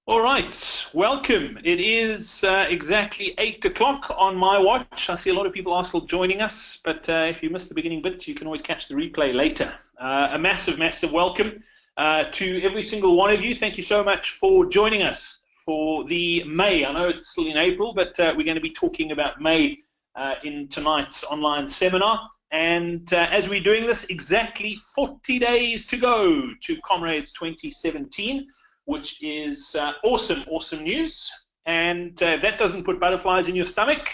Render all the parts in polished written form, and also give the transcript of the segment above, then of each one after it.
All right, welcome. It is exactly 8 o'clock on my watch. I see a lot of people are still joining us, but if you missed the beginning bit, you can always catch the replay later. A massive, massive welcome to every single one of you. Thank you so much for joining us for the May. I know it's still in April, but we're going to be talking about May in tonight's online seminar. And as we're doing this, exactly 40 days to go to Comrades 2017. Which is awesome, awesome news. And if that doesn't put butterflies in your stomach,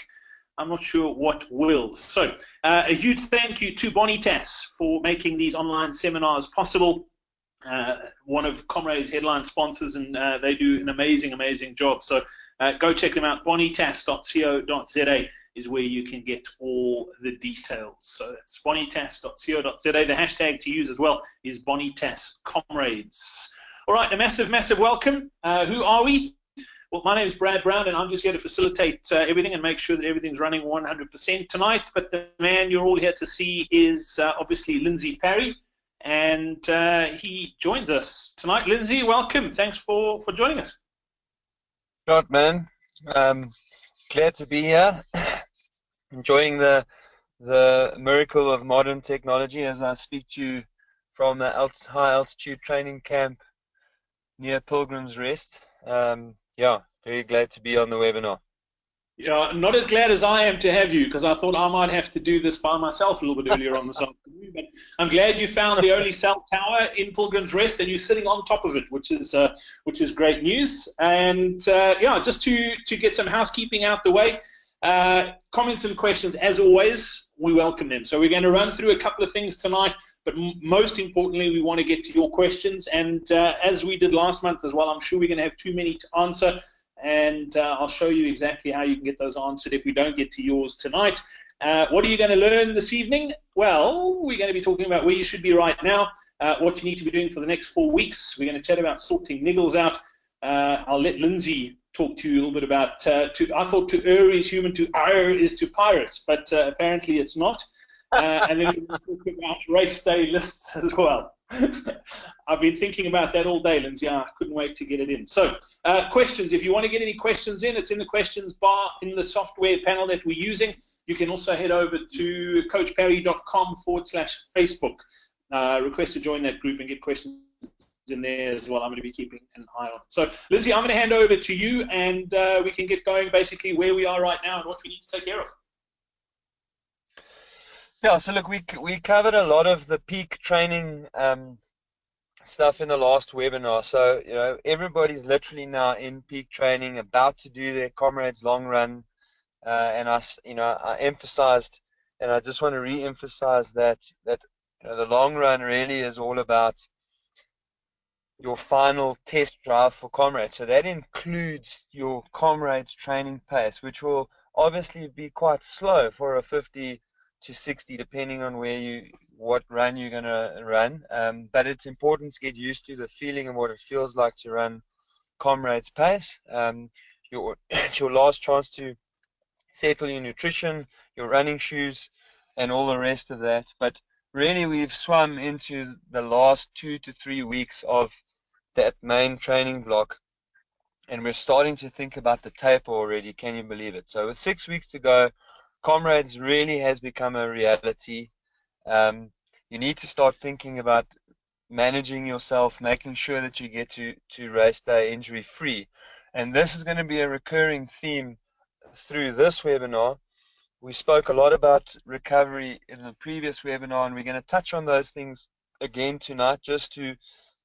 I'm not sure what will. So a huge thank you to Bonitas for making these online seminars possible. One of Comrades' headline sponsors, and they do an amazing, amazing job. So go check them out. Bonitas.co.za is where you can get all the details. So that's bonitas.co.za. The hashtag to use as well is BonitasComrades. All right, a massive, massive welcome. Who are we? Well, my name is Brad Brown, and I'm just here to facilitate everything and make sure that everything's running 100% tonight. But the man you're all here to see is obviously Lindsay Parry, and he joins us tonight. Lindsay, welcome. Thanks for joining us. Short man. Glad to be here. Enjoying the miracle of modern technology as I speak to you from the high altitude training camp near Pilgrim's Rest. Yeah, very glad to be on the webinar. Yeah, not as glad as I am to have you, because I thought I might have to do this by myself a little bit earlier on this afternoon. But I'm glad you found the only cell tower in Pilgrim's Rest, and you're sitting on top of it, which is great news. And yeah, just to get some housekeeping out the way, comments and questions, as always, we welcome them. So we're going to run through a couple of things tonight, but most importantly, we want to get to your questions. And as we did last month as well, I'm sure we're going to have too many to answer. And I'll show you exactly how you can get those answered if we don't get to yours tonight. What are you going to learn this evening? Well, we're going to be talking about where you should be right now, what you need to be doing for the next 4 weeks. We're going to chat about sorting niggles out. I'll let Lindsay talk to you a little bit about, I thought to err is human, to ire is to pirates, but apparently it's not. And then we're going to talk about race day lists as well. I've been thinking about that all day, Lindsay. I couldn't wait to get it in. So, questions. If you want to get any questions in, it's in the questions bar in the software panel that we're using. You can also head over to coachparry.com/Facebook. Request to join that group and get questions in there as well. I'm going to be keeping an eye on it. So, Lindsay, I'm going to hand over to you, and we can get going basically where we are right now and what we need to take care of. Yeah, so look, we covered a lot of the peak training stuff in the last webinar. So, you know, everybody's literally now in peak training, about to do their Comrades long run. And I emphasized, and I just want to re-emphasize that the long run really is all about your final test drive for Comrades. So that includes your Comrades training pace, which will obviously be quite slow for a 50 to 60, depending on what run you're going to run. But it's important to get used to the feeling and what it feels like to run Comrades pace. It's your last chance to settle your nutrition, your running shoes, and all the rest of that. But really, we've swum into the last 2 to 3 weeks of that main training block, and we're starting to think about the taper already. Can you believe it? So with 6 weeks to go, Comrades really has become a reality. You need to start thinking about managing yourself, making sure that you get to race day injury free. And this is going to be a recurring theme through this webinar. We spoke a lot about recovery in the previous webinar, and we're going to touch on those things again tonight, just to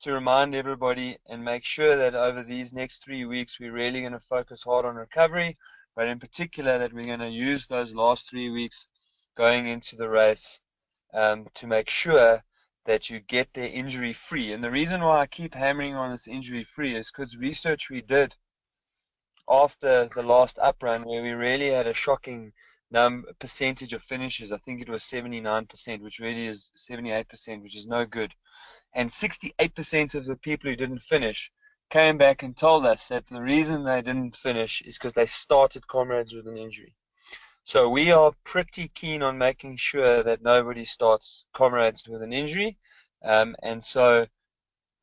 remind everybody and make sure that over these next 3 weeks we're really going to focus hard on recovery, but in particular that we're going to use those last 3 weeks going into the race to make sure that you get there injury free. And the reason why I keep hammering on this injury free is because research we did after the last up run, where we really had a shocking percentage of finishes. I think it was 79%, which really is 78%, which is no good. And 68% of the people who didn't finish came back and told us that the reason they didn't finish is because they started Comrades with an injury. So we are pretty keen on making sure that nobody starts Comrades with an injury. And so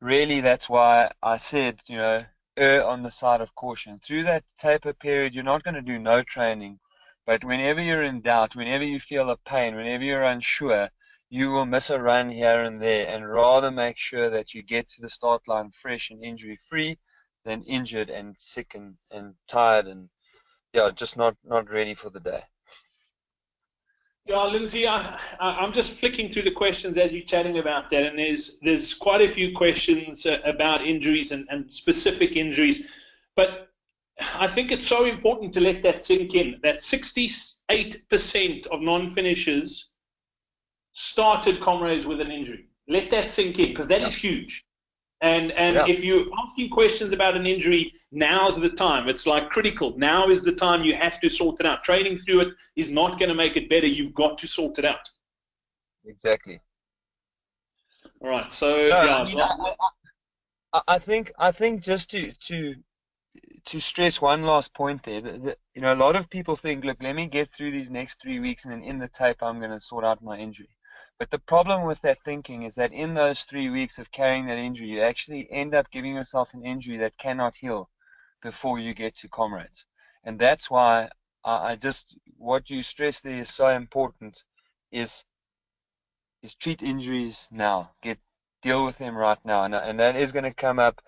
really that's why I said, err on the side of caution. Through that taper period, you're not going to do no training, but whenever you're in doubt, whenever you feel a pain, whenever you're unsure, you will miss a run here and there, and rather make sure that you get to the start line fresh and injury free than injured and sick and tired and yeah, just not ready for the day. Yeah, Lindsay, I'm just flicking through the questions as you're chatting about that, and there's quite a few questions about injuries and specific injuries, but I think it's so important to let that sink in. That 68% of non-finishers started Comrades with an injury. Let that sink in, because that is huge. And if you're asking questions about an injury, now's the time. It's like critical. Now is the time you have to sort it out. Training through it is not going to make it better. You've got to sort it out. Exactly. All right. So No, yeah, I mean, I think just to stress one last point there, that, you know, a lot of people think, look, let me get through these next 3 weeks, and then in the tape, I'm going to sort out my injury. But the problem with that thinking is that in those 3 weeks of carrying that injury, you actually end up giving yourself an injury that cannot heal before you get to Comrades. And that's why I just, what you stress there is so important, is treat injuries now. Deal with them right now. And that is going to come up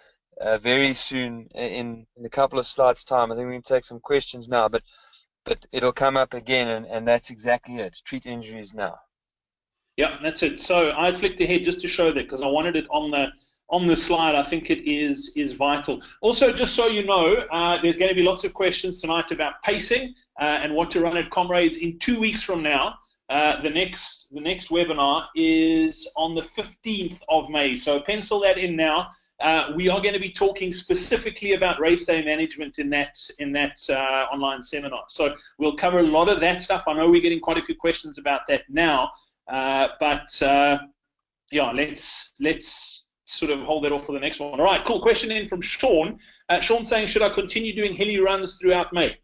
very soon in a couple of slides' time. I think we can take some questions now, but it'll come up again, and that's exactly it. Treat injuries now. Yeah, that's it. So I flicked ahead just to show that because I wanted it on the slide. I think it is vital. Also, just so you know, there's going to be lots of questions tonight about pacing and what to run at Comrades in 2 weeks from now. The next webinar is on the 15th of May. So pencil that in now. We are going to be talking specifically about race day management in that online seminar. So we'll cover a lot of that stuff. I know we're getting quite a few questions about that now. Yeah, let's sort of hold that off for the next one. All right, cool. Question in from Sean. Sean saying, should I continue doing hilly runs throughout May?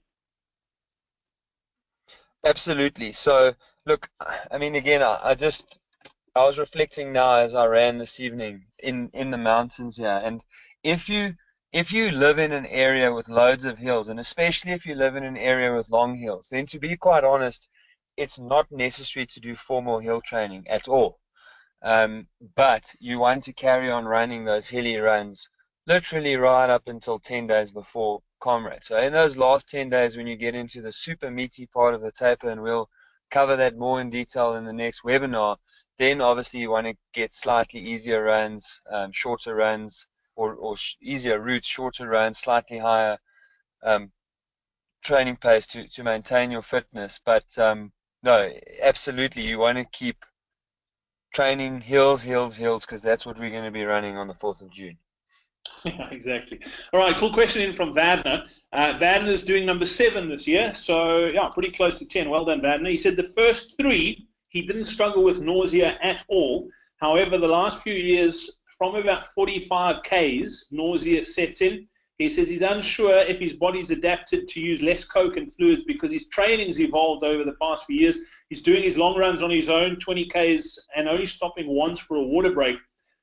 Absolutely. So, look, I mean, again, I was reflecting now as I ran this evening in the mountains here, and if you live in an area with loads of hills, and especially if you live in an area with long hills, then to be quite honest, it's not necessary to do formal hill training at all. But you want to carry on running those hilly runs literally right up until 10 days before Comrades. So in those last 10 days, when you get into the super meaty part of the taper, and we'll cover that more in detail in the next webinar, then obviously you want to get slightly easier runs, shorter runs, or easier routes, shorter runs, slightly higher training pace to maintain your fitness. But no, absolutely, you want to keep training hills, because that's what we're going to be running on the 4th of June. Yeah, exactly. All right, cool question in from Vadner. Vadner's doing number 7 this year, so yeah, pretty close to 10. Well done, Vadner. He said the first 3, he didn't struggle with nausea at all. However, the last few years, from about 45 Ks, nausea sets in. He says he's unsure if his body's adapted to use less coke and fluids because his training's evolved over the past few years. He's doing his long runs on his own, 20 Ks, and only stopping once for a water break.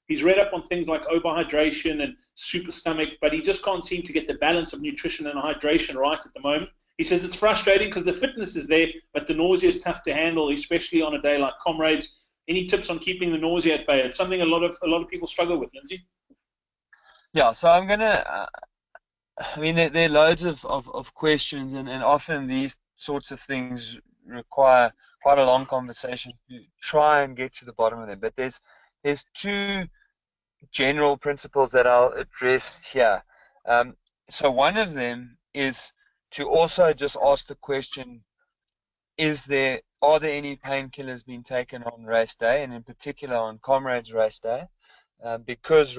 He's read up on things like overhydration and super stomach, but he just can't seem to get the balance of nutrition and hydration right at the moment. He says it's frustrating because the fitness is there, but the nausea is tough to handle, especially on a day like Comrades. Any tips on keeping the nausea at bay? It's something a lot of people struggle with, Lindsay. Yeah, so I'm gonna. I mean, there are loads of questions, and often these sorts of things require quite a long conversation to try and get to the bottom of them. But there's 2 general principles that I'll address here. So one of them is to also just ask the question, are there any painkillers being taken on race day, and in particular on Comrades race day? Because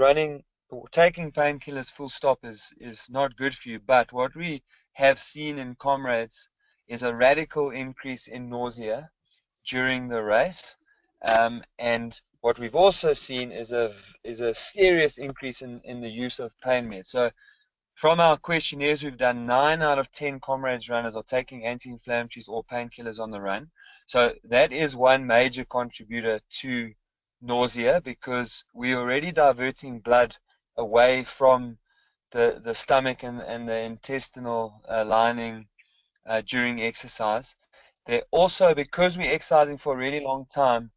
taking painkillers full stop is not good for you. But what we have seen in Comrades is a radical increase in nausea during the race, and what we've also seen is a serious increase in the use of pain meds. So from our questionnaires we've done, 9 out of 10 Comrades runners are taking anti-inflammatories or painkillers on the run. So that is one major contributor to nausea, because we're already diverting blood away from the stomach and the intestinal lining during exercise. They also, because we're exercising for a really long time,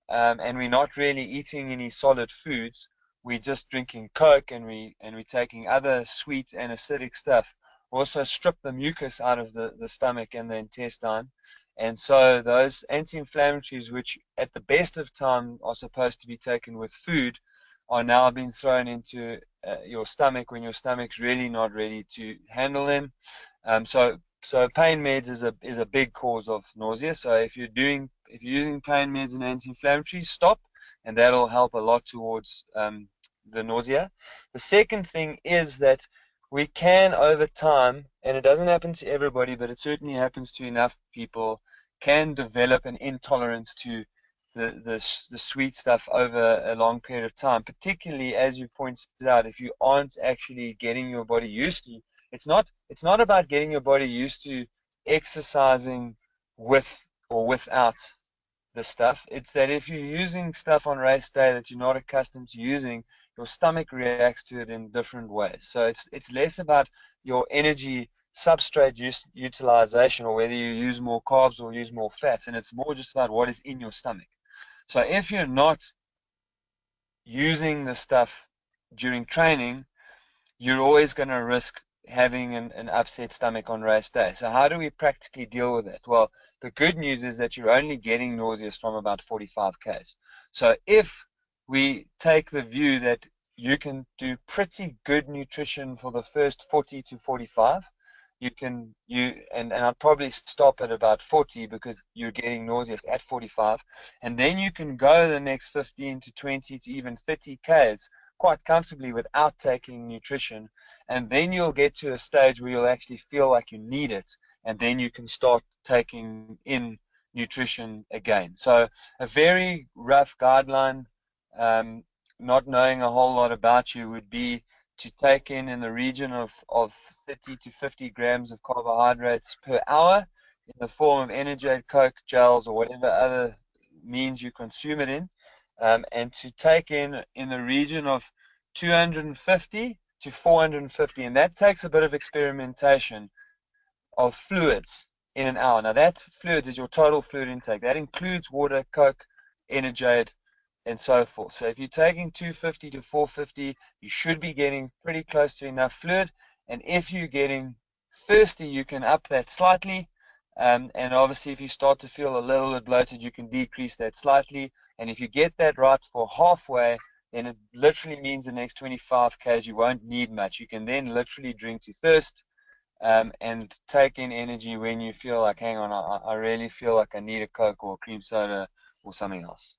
and we're not really eating any solid foods, we're just drinking Coke and we're taking other sweet and acidic stuff. Also strip the mucus out of the stomach and the intestine. And so those anti-inflammatories, which at the best of time are supposed to be taken with food, are now being thrown into your stomach when your stomach's really not ready to handle them. So pain meds is a big cause of nausea. So if you're using pain meds and anti-inflammatories, stop, and that'll help a lot towards the nausea. The second thing is that we can, over time, and it doesn't happen to everybody, but it certainly happens to enough people, can develop an intolerance to the sweet stuff over a long period of time, particularly, as you pointed out, if you aren't actually getting your body used to. It's not about getting your body used to exercising with or without the stuff. It's that if you're using stuff on race day that you're not accustomed to using, your stomach reacts to it in different ways. So it's less about your energy substrate utilization, or whether you use more carbs or use more fats, and it's more just about what is in your stomach. So if you're not using the stuff during training, you're always going to risk having an upset stomach on race day. So how do we practically deal with it? Well, the good news is that you're only getting nauseous from about 45 Ks. So if we take the view that you can do pretty good nutrition for the first 40 to 45, and I'd probably stop at about 40 because you're getting nauseous at 45, and then you can go the next 15 to 20 to even 30 Ks quite comfortably without taking nutrition, and then you'll get to a stage where you'll actually feel like you need it, and then you can start taking in nutrition again. So a very rough guideline, not knowing a whole lot about you, would be to take in the region of 30 to 50 grams of carbohydrates per hour in the form of energy, Coke, gels, or whatever other means you consume it in. And to take in the region of 250 to 450, and that takes a bit of experimentation, of fluids in an hour. Now that fluids is your total fluid intake. That includes water, Coke, Energade, and so forth. So if you're taking 250 to 450, you should be getting pretty close to enough fluid. And if you're getting thirsty, you can up that slightly. And obviously, if you start to feel a little bit bloated, you can decrease that slightly. And if you get that right for halfway, then it literally means the next 25 Ks you won't need much. You can then literally drink to thirst, and take in energy when you feel like, hang on, I really feel like I need a Coke or a cream soda or something else.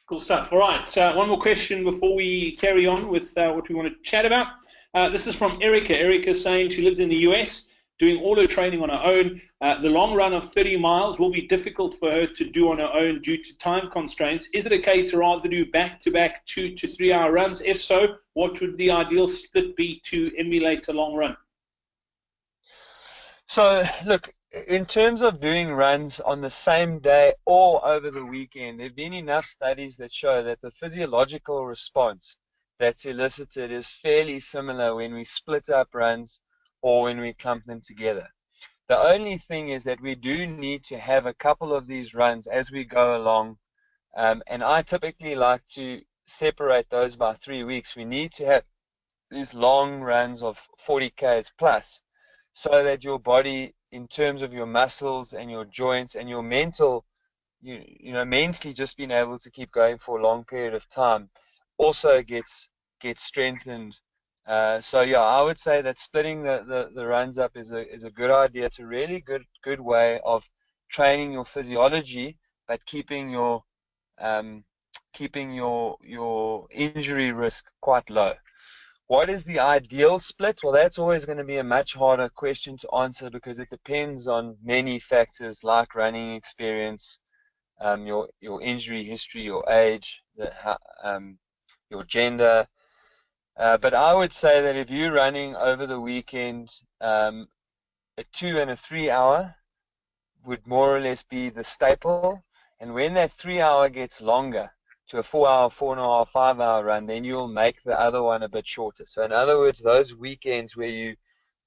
Cool stuff. All right, one more question before we carry on with what we want to chat about. This is from Erica. Erica saying she lives in the US, doing all her training on her own. The long run of 30 miles will be difficult for her to do on her own due to time constraints. Is it okay to rather do back-to-back 2 to 3 hour runs? If so, what would the ideal split be to emulate a long run? So, look, in terms of doing runs on the same day or over the weekend, there have been enough studies that show that the physiological response that's elicited is fairly similar when we split up runs or when we clump them together. The only thing is that we do need to have a couple of these runs as we go along, and I typically like to separate those by 3 weeks. We need to have these long runs of 40 Ks plus, so that your body, in terms of your muscles and your joints and your mental, mentally just being able to keep going for a long period of time, also gets strengthened. So yeah, I would say that splitting the runs up is a good idea. It's a really good way of training your physiology, but keeping your injury risk quite low. What is the ideal split? Well, that's always going to be a much harder question to answer because it depends on many factors like running experience, your injury history, your age, your gender. But I would say that if you're running over the weekend, a 2 and a 3 hour would more or less be the staple. And when that 3 hour gets longer, to a 4 hour, 4.5, 5 hour run, then you'll make the other one a bit shorter. So in other words, those weekends where you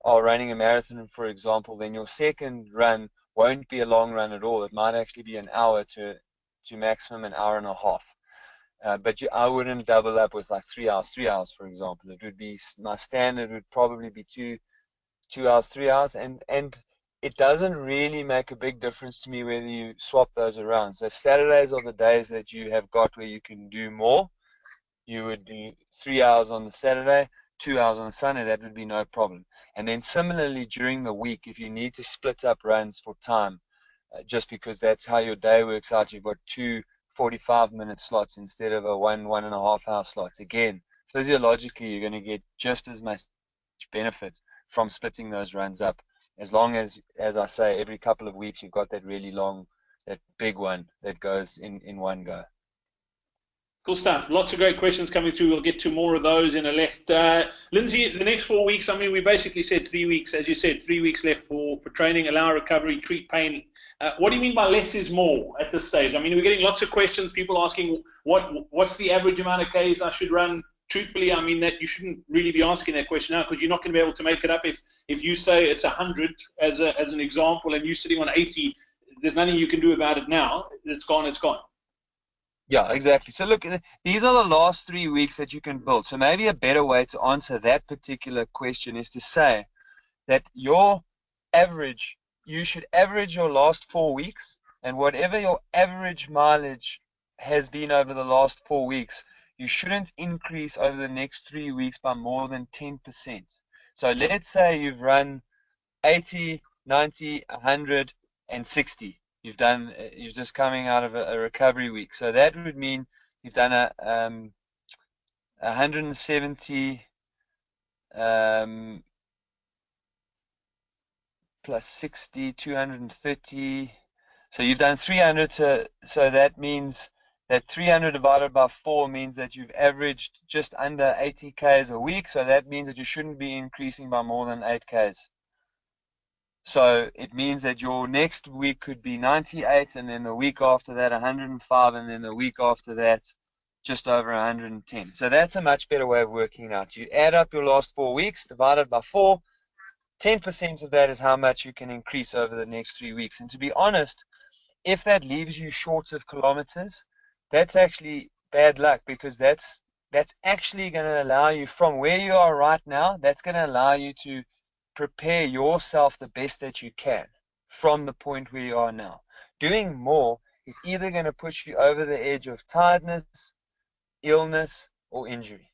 are running a marathon, for example, then your second run won't be a long run at all. It might actually be an hour to maximum an hour and a half. But I wouldn't double up with like 3 hours, 3 hours, for example. It would be, my standard would probably be 2 hours, 3 hours, and it doesn't really make a big difference to me whether you swap those around. So if Saturdays are the days that you have got where you can do more, you would do 3 hours on the Saturday, 2 hours on the Sunday. That would be no problem. And then similarly during the week, if you need to split up runs for time, just because that's how your day works out, you've got two 45-minute slots instead of a 1.5 hour slots. Again, physiologically, you're going to get just as much benefit from splitting those runs up, as long as I say, every couple of weeks you've got that really long, that big one that goes in one go. Cool stuff. Lots of great questions coming through. We'll get to more of those in a left. Lindsay, the next 4 weeks, I mean, we basically said 3 weeks, as you said, 3 weeks left for training, allow recovery, treat pain. What do you mean by less is more at this stage? I mean, we're getting lots of questions, people asking what's the average amount of Ks I should run. Truthfully, I mean that you shouldn't really be asking that question now, because you're not going to be able to make it up. If you say it's 100 as an example and you're sitting on 80, there's nothing you can do about it now. It's gone, it's gone. Yeah, exactly. So look, these are the last 3 weeks that you can build. So maybe a better way to answer that particular question is to say that your average, you should average your last 4 weeks, and whatever your average mileage has been over the last 4 weeks, you shouldn't increase over the next 3 weeks by more than 10%. So let's say you've run 80, 90, 100, and 60. You're just coming out of a recovery week. So that would mean you've done a 170 plus 60, 230. So you've done 300. So that means that 300 divided by 4 means that you've averaged just under 80 Ks a week. So that means that you shouldn't be increasing by more than 8 Ks. So it means that your next week could be 98, and then the week after that 105, and then the week after that just over 110. So that's a much better way of working it out. You add up your last 4 weeks divided by 4. 10% of that is how much you can increase over the next 3 weeks. And to be honest, if that leaves you short of kilometers, that's actually bad luck, because that's actually going to allow you, from where you are right now, that's going to allow you to prepare yourself the best that you can from the point where you are now. Doing more is either going to push you over the edge of tiredness, illness, or injury.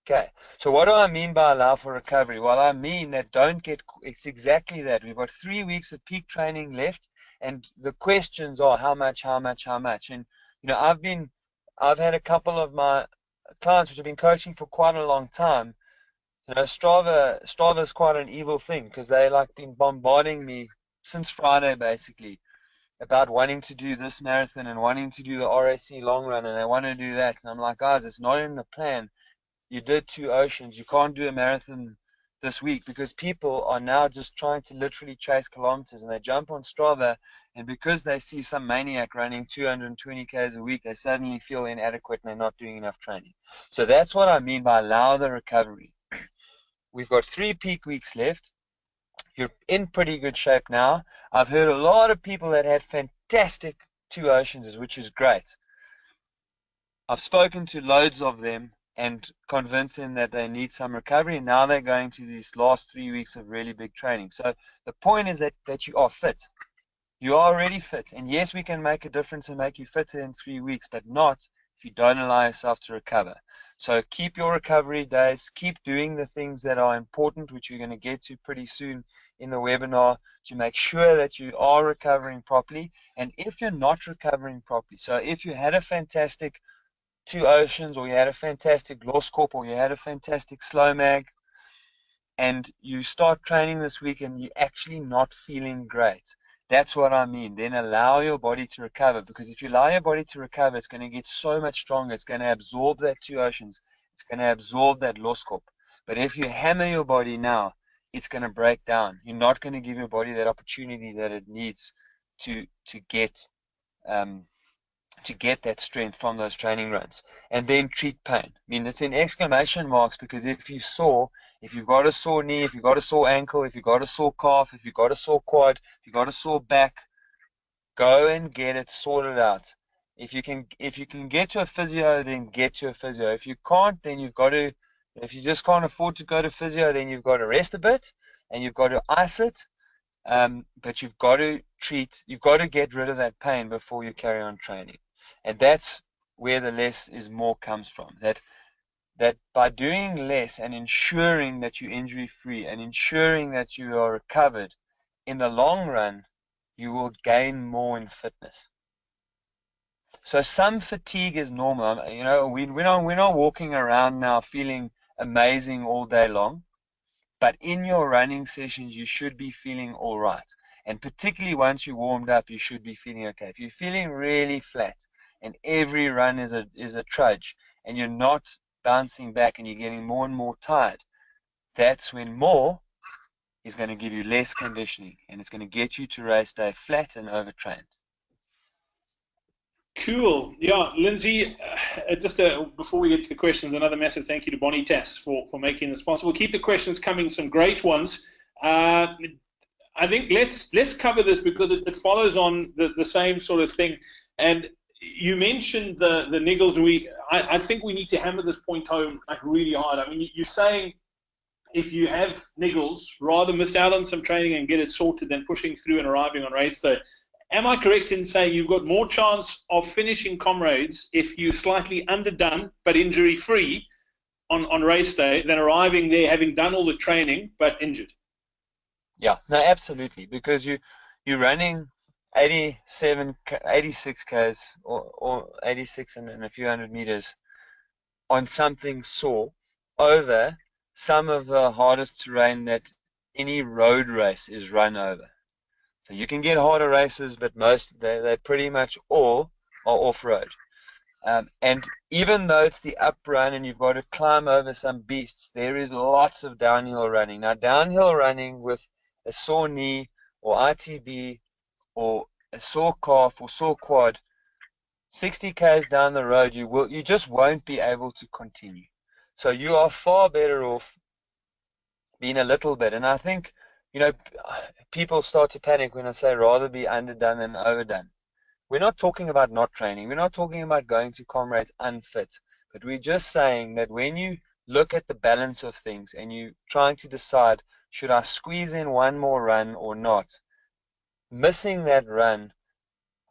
Okay, so what do I mean by allow for recovery? Well, I mean that it's exactly that. We've got 3 weeks of peak training left, and the questions are how much, how much, how much. And, you know, I've had a couple of my clients which have been coaching for quite a long time. You know, Strava is quite an evil thing, because they like been bombarding me since Friday basically about wanting to do this marathon and wanting to do the RAC long run, and they want to do that. And I'm like, guys, it's not in the plan. You did 2 oceans. You can't do a marathon this week, because people are now just trying to literally chase kilometers, and they jump on Strava, and because they see some maniac running 220 Ks a week, they suddenly feel inadequate and they're not doing enough training. So that's what I mean by allow the recovery. We've got 3 peak weeks left. You're in pretty good shape now. I've heard a lot of people that had fantastic 2 oceans, which is great. I've spoken to loads of them and convinced them that they need some recovery, and now they're going to these last 3 weeks of really big training. So the point is that you are fit. You are already fit. And yes, we can make a difference and make you fitter in 3 weeks, but not if you don't allow yourself to recover. So keep your recovery days, keep doing the things that are important, which we're going to get to pretty soon in the webinar, to make sure that you are recovering properly. And if you're not recovering properly, so if you had a fantastic 2 oceans, or you had a fantastic loss corp, or you had a fantastic slow mag, and you start training this week and you're actually not feeling great, that's what I mean. Then allow your body to recover, because if you allow your body to recover, it's going to get so much stronger. It's going to absorb that 2 oceans. It's going to absorb that loss corp. But if you hammer your body now, it's going to break down. You're not going to give your body that opportunity that it needs to get to get that strength from those training runs, and then treat pain. I mean, it's in exclamation marks, because if you've got a sore knee, if you've got a sore ankle, if you've got a sore calf, if you've got a sore quad, if you've got a sore back, go and get it sorted out. If you can get to a physio, then get to a physio. If you can't, then if you just can't afford to go to physio, then you've got to rest a bit and you've got to ice it. But you've got to get rid of that pain before you carry on training. And that's where the less is more comes from. That by doing less and ensuring that you're injury free and ensuring that you are recovered, in the long run, you will gain more in fitness. So some fatigue is normal. We're not walking around now feeling amazing all day long. But in your running sessions, you should be feeling all right. And particularly once you warmed up, you should be feeling okay. If you're feeling really flat and every run is a trudge and you're not bouncing back and you're getting more and more tired, that's when more is going to give you less conditioning, and it's going to get you to race day flat and overtrained. Cool. Yeah, Lindsay, before we get to the questions, another massive thank you to Bonitas for making this possible. Keep the questions coming, some great ones. I think let's cover this because it follows on the same sort of thing. And you mentioned the niggles. I think we need to hammer this point home like really hard. I mean, you're saying if you have niggles, rather miss out on some training and get it sorted than pushing through and arriving on race day. Am I correct in saying you've got more chance of finishing Comrades if you're slightly underdone but injury-free on race day than arriving there having done all the training but injured? Yeah, no, absolutely, because you're running 86 Ks or 86 and a few hundred meters on something sore over some of the hardest terrain that any road race is run over. So you can get harder races, but they pretty much all are off-road. And even though it's the up run and you've got to climb over some beasts, there is lots of downhill running. Now, downhill running with a sore knee or ITB or a sore calf or sore quad, 60 Ks down the road, you just won't be able to continue. So you are far better off being a little bit. And I think, people start to panic when I say rather be underdone than overdone. We're not talking about not training. We're not talking about going to Comrades unfit. But we're just saying that when you look at the balance of things and you're trying to decide, should I squeeze in one more run or not? Missing that run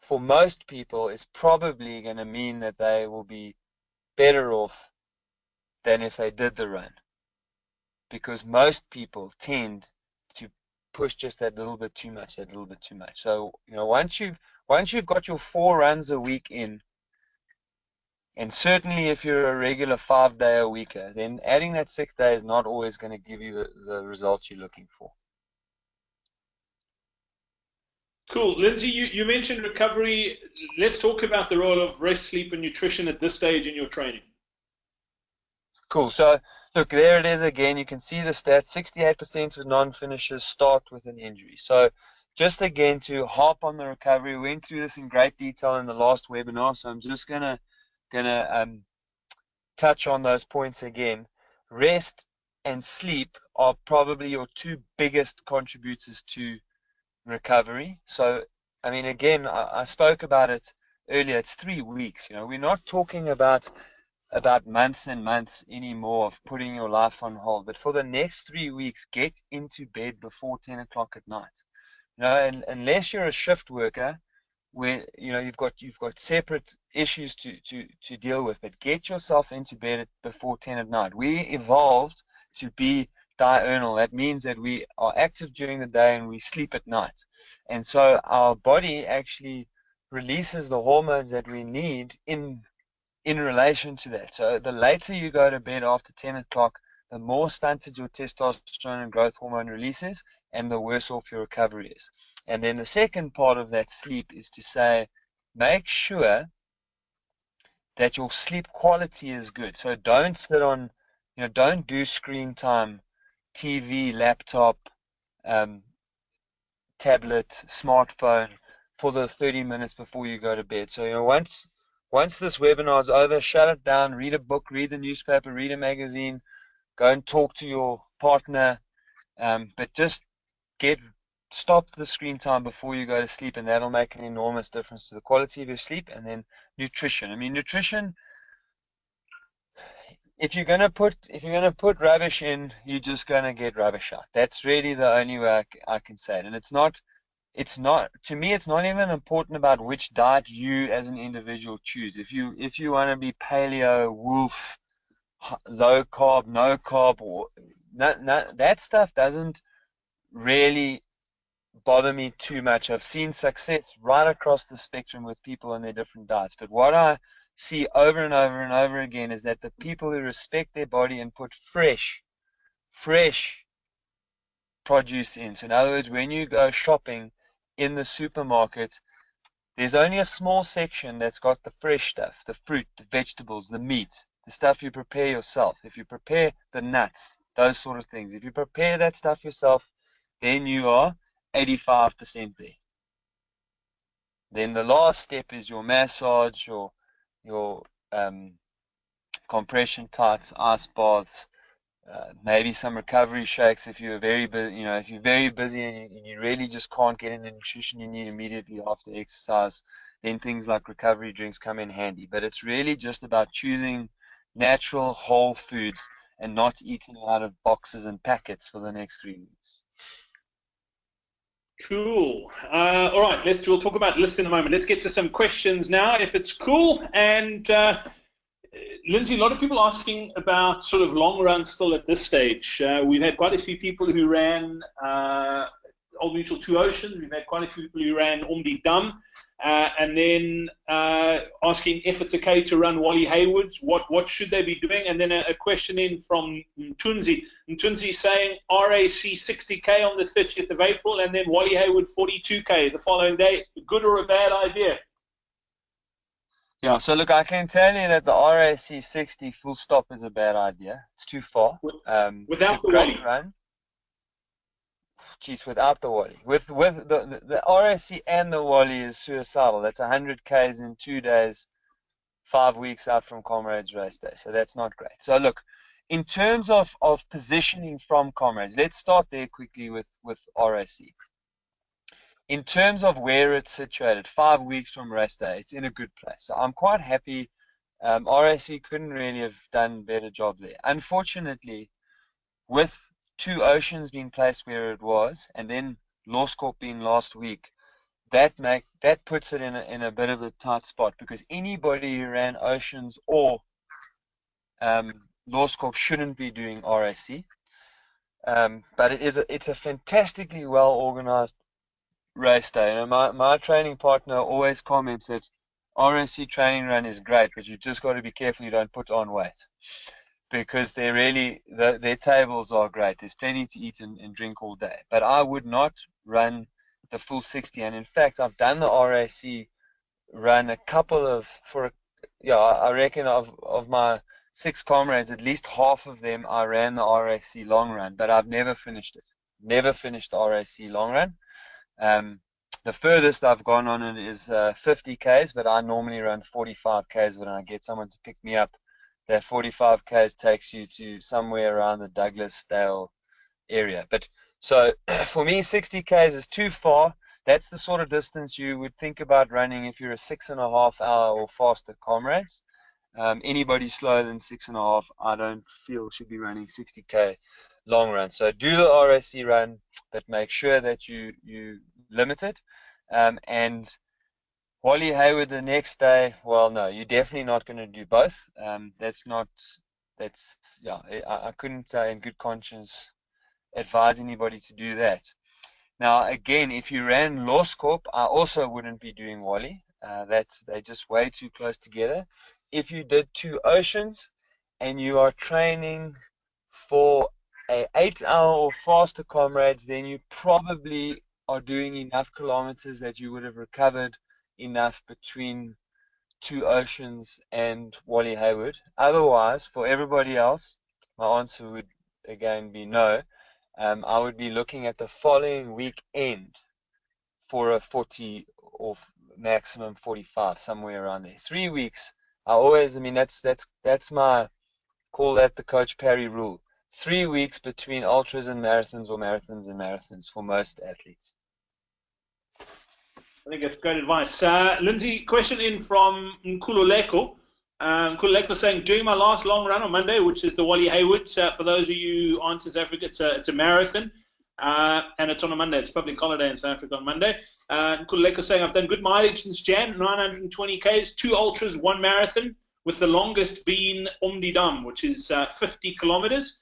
for most people is probably going to mean that they will be better off than if they did the run. Because most people tend to push just that little bit too much. So, once you've got your 4 runs a week in, and certainly if you're a regular 5-day-a-weeker, then adding that 6th day is not always going to give you the results you're looking for. Cool. Lindsay, you mentioned recovery. Let's talk about the role of rest, sleep, and nutrition at this stage in your training. Cool. So, look, there it is again. You can see the stats. 68% of non-finishers start with an injury. So, just again to harp on the recovery, we went through this in great detail in the last webinar. So, I'm just gonna touch on those points again. Rest and sleep are probably your 2 biggest contributors to recovery. So, I mean, again, I spoke about it earlier. It's 3 weeks. We're not talking about months and months anymore of putting your life on hold. But for the next 3 weeks, get into bed before 10 o'clock at night. And unless you're a shift worker, where you've got separate issues to deal with, but get yourself into bed before 10 at night. We evolved to be diurnal. That means that we are active during the day and we sleep at night. And so our body actually releases the hormones that we need in relation to that. So the later you go to bed after 10 o'clock, the more stunted your testosterone and growth hormone releases, and the worse off your recovery is. And then the second part of that sleep is to say, make sure that your sleep quality is good. So don't sit on, don't do screen time, TV, laptop, tablet, smartphone for the 30 minutes before you go to bed. So, once this webinar is over, shut it down, read a book, read the newspaper, read a magazine, go and talk to your partner, but just stop the screen time before you go to sleep, and that'll make an enormous difference to the quality of your sleep. And then nutrition. I mean, nutrition, if you're gonna put rubbish in, you're just gonna get rubbish out. That's really the only way I can say it. And it's not to me, it's not even important about which diet you as an individual choose. If you want to be paleo, wolf, low carb, no carb, or that stuff doesn't really bother me too much. I've seen success right across the spectrum with people on their different diets. But what I see over and over and over again is that the people who respect their body and put fresh produce in. So in other words, when you go shopping in the supermarket, there's only a small section that's got the fresh stuff, the fruit, the vegetables, the meat, the stuff you prepare yourself. If you prepare the nuts, those sort of things, if you prepare that stuff yourself, then you are 85% there. Then the last step is your massage, your compression tights, ice baths, maybe some recovery shakes if you're very busy. If you're very busy and you really just can't get in the nutrition you need immediately after exercise, then things like recovery drinks come in handy. But it's really just about choosing natural whole foods and not eating out of boxes and packets for the next 3 weeks. Cool. All right, we'll talk about lists in a moment. Let's get to some questions now, if it's cool. And Lindsay, a lot of people asking about sort of long runs still at this stage. We've had quite a few people who ran Old Mutual Two Oceans. We've had quite a few people who ran Omdi Dam. And then asking if it's okay to run Wally Hayward's, what should they be doing? And then a question in from Ntunzi. Ntunzi saying RAC 60K on the 30th of April and then Wally Hayward 42K the following day. Good or a bad idea? Yeah, so look, I can tell you that the RAC 60 full stop is a bad idea. It's too far. Without it's a the great Wally. run. Geez, without the Wally. With the RAC and the Wally is suicidal. That's 100 Ks in 2 days, 5 weeks out from Comrades race day. So that's not great. So look, in terms of positioning from Comrades, let's start there quickly with RAC. In terms of where it's situated, 5 weeks from race day, it's in a good place. So I'm quite happy. RAC couldn't really have done a better job there. Unfortunately, with Two Oceans being placed where it was, and then Loscorp being last week, that puts it in a bit of a tight spot, because anybody who ran Oceans or Loscorp shouldn't be doing RAC. But it's a fantastically well organized race day. My training partner always comments that RAC training run is great, but you just got to be careful you don't put on weight, because their tables are great. There's plenty to eat and drink all day. But I would not run the full 60. And in fact, I've done the RAC run I reckon of my 6 comrades, at least half of them I ran the RAC long run, but I've never finished it. Never finished the RAC long run. The furthest I've gone on it is 50 Ks, but I normally run 45 Ks when I get someone to pick me up. That 45 Ks takes you to somewhere around the Douglas-Dale area. But so for me, 60 Ks is too far. That's the sort of distance you would think about running if you're a 6.5 hour or faster Comrades. Anybody slower than 6.5, I don't feel should be running 60K long run. So do the RAC run, but make sure that you limit it. And Wally Hayward the next day, well, no, you're definitely not going to do both. I couldn't in good conscience advise anybody to do that. Now, again, if you ran Loscorp, I also wouldn't be doing Wally. They're just way too close together. If you did Two Oceans and you are training for a 8-hour or faster Comrades, then you probably are doing enough kilometers that you would have recovered enough between Two Oceans and Wally Hayward. Otherwise, for everybody else, my answer would again be no. I would be looking at the following weekend for a 40 or maximum 45, somewhere around there. 3 weeks. I always, I mean, that's my, call that the Coach Parry rule. 3 weeks between ultras and marathons, or marathons and marathons for most athletes. I think that's great advice. Lindsay, question in from Nkululeko. Nkululeko saying, doing my last long run on Monday, which is the Wally Hayward. For those of you who aren't in South Africa, it's a marathon, and it's on a Monday. It's public holiday in South Africa on Monday. Nkululeko saying, I've done good mileage since Jan, 920 Ks, 2 ultras, 1 marathon, with the longest being Omdidam, which is 50 kilometers.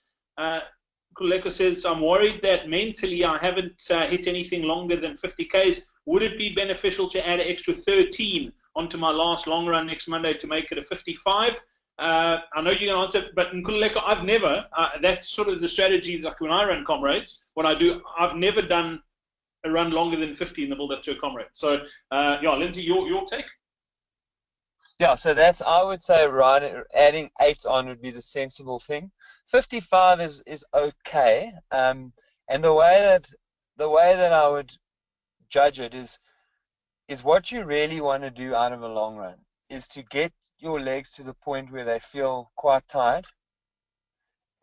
Kuleko says, I'm worried that mentally I haven't hit anything longer than 50 Ks. Would it be beneficial to add an extra 13 onto my last long run next Monday to make it a 55? I know you can answer, but in Kuleko, I've never, that's sort of the strategy, like when I run Comrades, what I do, I've never done a run longer than 50 in the build-up to a Comrade. So, yeah, Lindsay, your take? Yeah, so that's, I would say, right, adding 8 on would be the sensible thing. 55 is okay, and the way that I would judge it is what you really want to do out of a long run is to get your legs to the point where they feel quite tired,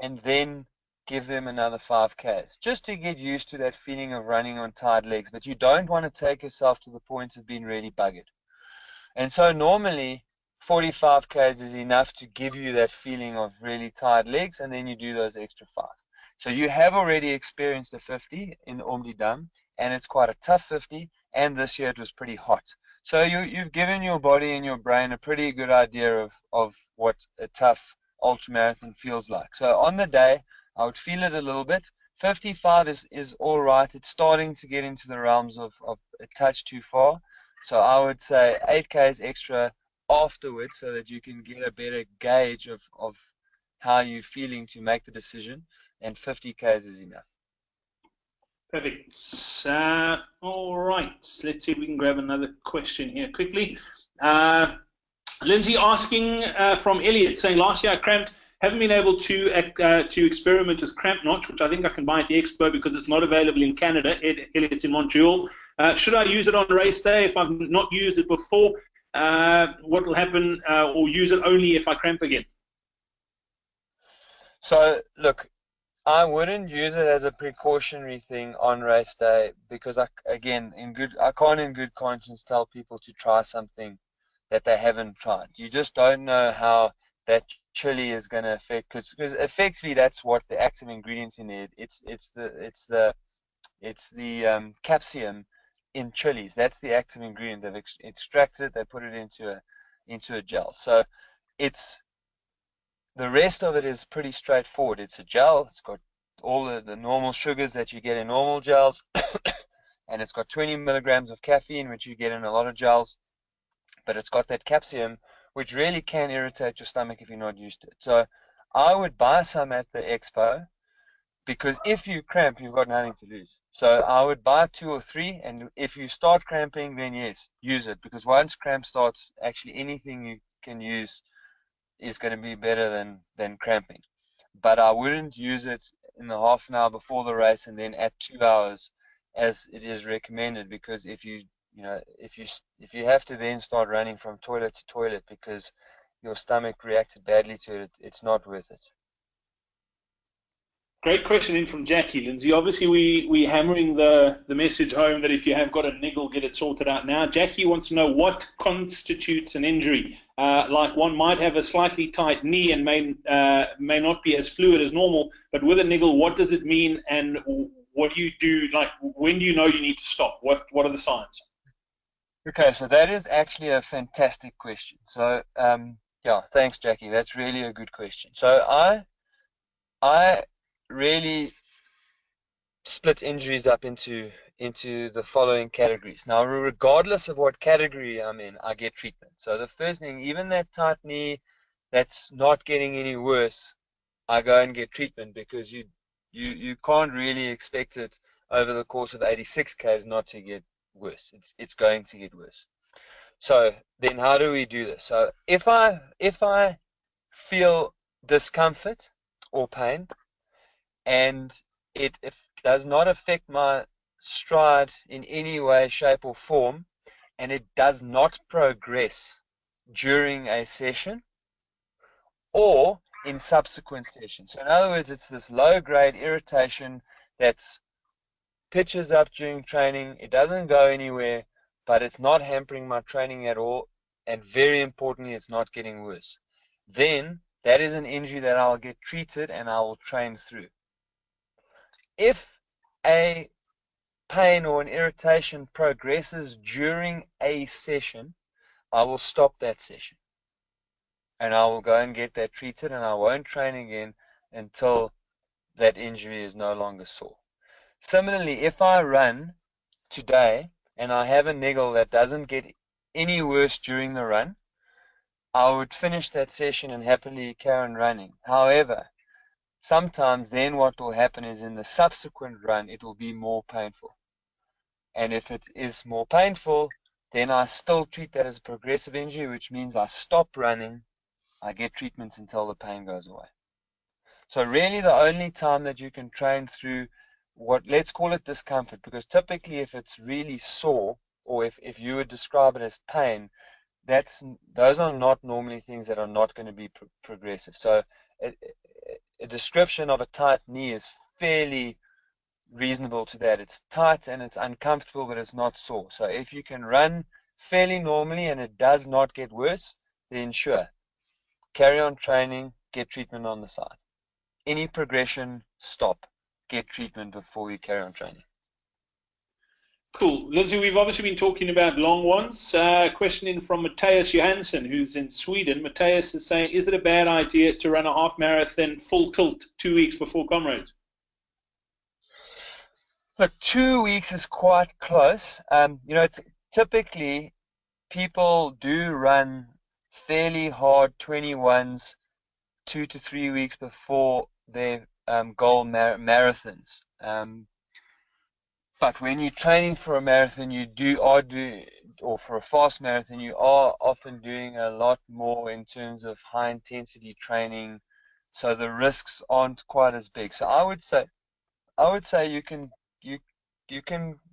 and then give them another 5Ks, just to get used to that feeling of running on tired legs. But you don't want to take yourself to the point of being really buggered. And so normally 45 Ks is enough to give you that feeling of really tired legs, and then you do those extra 5. So you have already experienced a 50 in Omdidam, and it's quite a tough 50, and this year it was pretty hot. So you've given your body and your brain a pretty good idea of what a tough ultramarathon feels like. So on the day, I would feel it a little bit. 55 is all right. It's starting to get into the realms of a touch too far. So I would say 8Ks extra afterwards, so that you can get a better gauge of how you're feeling to make the decision, and 50Ks is enough. Perfect. All right. Let's see if we can grab another question here quickly. Lindsay asking from Elliot, saying, last year I cramped. Haven't been able to experiment with Cramp Notch, which I think I can buy at the expo because it's not available in Canada. Elliot's in Montreal. Should I use it on race day if I've not used it before? What will happen? Or use it only if I cramp again? So look, I wouldn't use it as a precautionary thing on race day, because I can't in good conscience tell people to try something that they haven't tried. You just don't know how that chili is going to affect, because effectively that's what the active ingredients in it. It's the capsium in chilies. That's the active ingredient. They've extracted it. They put it into a gel. So the rest of it is pretty straightforward. It's a gel. It's got all the normal sugars that you get in normal gels, and it's got 20 milligrams of caffeine, which you get in a lot of gels. But it's got that capsium, which really can irritate your stomach if you're not used to it. So I would buy some at the expo, because if you cramp, you've got nothing to lose. So I would buy 2 or 3, and if you start cramping, then yes, use it, because once cramp starts, actually anything you can use is going to be better than cramping. But I wouldn't use it in the half an hour before the race and then at 2 hours as it is recommended, because if you have to then start running from toilet to toilet because your stomach reacted badly to it, it's not worth it. Great question in from Jackie, Lindsay. Obviously, we're hammering the message home that if you have got a niggle, get it sorted out now. Jackie wants to know what constitutes an injury. Like one might have a slightly tight knee and may not be as fluid as normal, but with a niggle, what does it mean, and what do you do? Like, when do you know you need to stop? What are the signs? Okay, so that is actually a fantastic question. So yeah, thanks, Jackie. That's really a good question. So I really split injuries up into the following categories. Now, regardless of what category I'm in, I get treatment. So the first thing, even that tight knee that's not getting any worse, I go and get treatment, because you can't really expect it over the course of 86 Ks not to get worse. It's going to get worse. So then how do we do this? So if I feel discomfort or pain, and it does not affect my stride in any way, shape, or form, and it does not progress during a session or in subsequent sessions. So in other words, it's this low-grade irritation that's pitches up during training. It doesn't go anywhere, but it's not hampering my training at all. And very importantly, it's not getting worse. Then that is an injury that I'll get treated and I will train through. If a pain or an irritation progresses during a session, I will stop that session. And I will go and get that treated, and I won't train again until that injury is no longer sore. Similarly, if I run today and I have a niggle that doesn't get any worse during the run, I would finish that session and happily carry on running. However, sometimes then what will happen is in the subsequent run, it will be more painful. And if it is more painful, then I still treat that as a progressive injury, which means I stop running, I get treatments until the pain goes away. So really the only time that you can train through what, let's call it discomfort, because typically if it's really sore, or if you would describe it as pain, those are not normally things that are not going to be progressive. So a description of a tight knee is fairly reasonable to that. It's tight and it's uncomfortable, but it's not sore. So if you can run fairly normally and it does not get worse, then sure, carry on training, get treatment on the side. Any progression, stop, get treatment before you carry on training. Cool. Lindsay, we've obviously been talking about long ones. Question in from Matthias Johansson, who's in Sweden. Matthias is saying, is it a bad idea to run a half marathon full tilt 2 weeks before Comrades? Look, 2 weeks is quite close. It's typically people do run fairly hard 21s 2 to 3 weeks before their goal marathons. But when you're training for a marathon, or for a fast marathon, you are often doing a lot more in terms of high intensity training, so the risks aren't quite as big. So I would say you can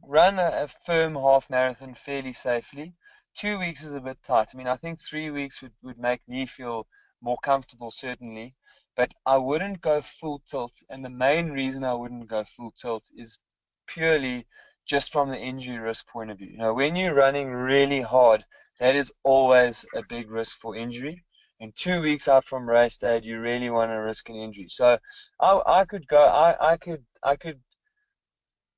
run a firm half marathon fairly safely. 2 weeks is a bit tight. I mean, I think 3 weeks would make me feel more comfortable, certainly, but I wouldn't go full tilt. And the main reason I wouldn't go full tilt is purely just from the injury risk point of view. When you're running really hard, that is always a big risk for injury. And 2 weeks out from race day, you really want to risk an injury. So I could go, I could,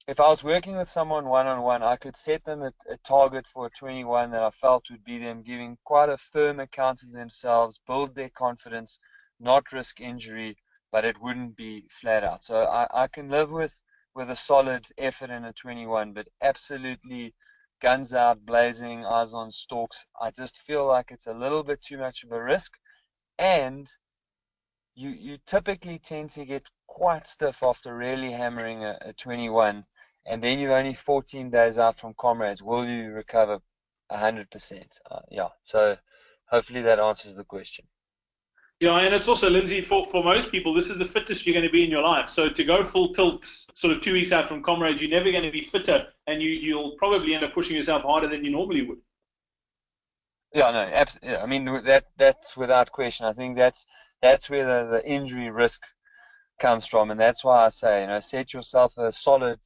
if I was working with someone one-on-one, I could set them a target for a 21 that I felt would be them giving quite a firm account of themselves, build their confidence, not risk injury, but it wouldn't be flat out. So I can live with a solid effort in a 21, but absolutely guns out, blazing, eyes on stalks. I just feel like it's a little bit too much of a risk, and you typically tend to get quite stiff after really hammering a 21, and then you're only 14 days out from Comrades. Will you recover 100%? Yeah, so hopefully that answers the question. Yeah, and it's also, Lindsay, for most people, this is the fittest you're going to be in your life. So to go full tilt sort of 2 weeks out from Comrades, you're never going to be fitter, and you'll probably end up pushing yourself harder than you normally would. Yeah, no, absolutely. I mean, that's without question. I think that's where the injury risk comes from, and that's why I say, set yourself a solid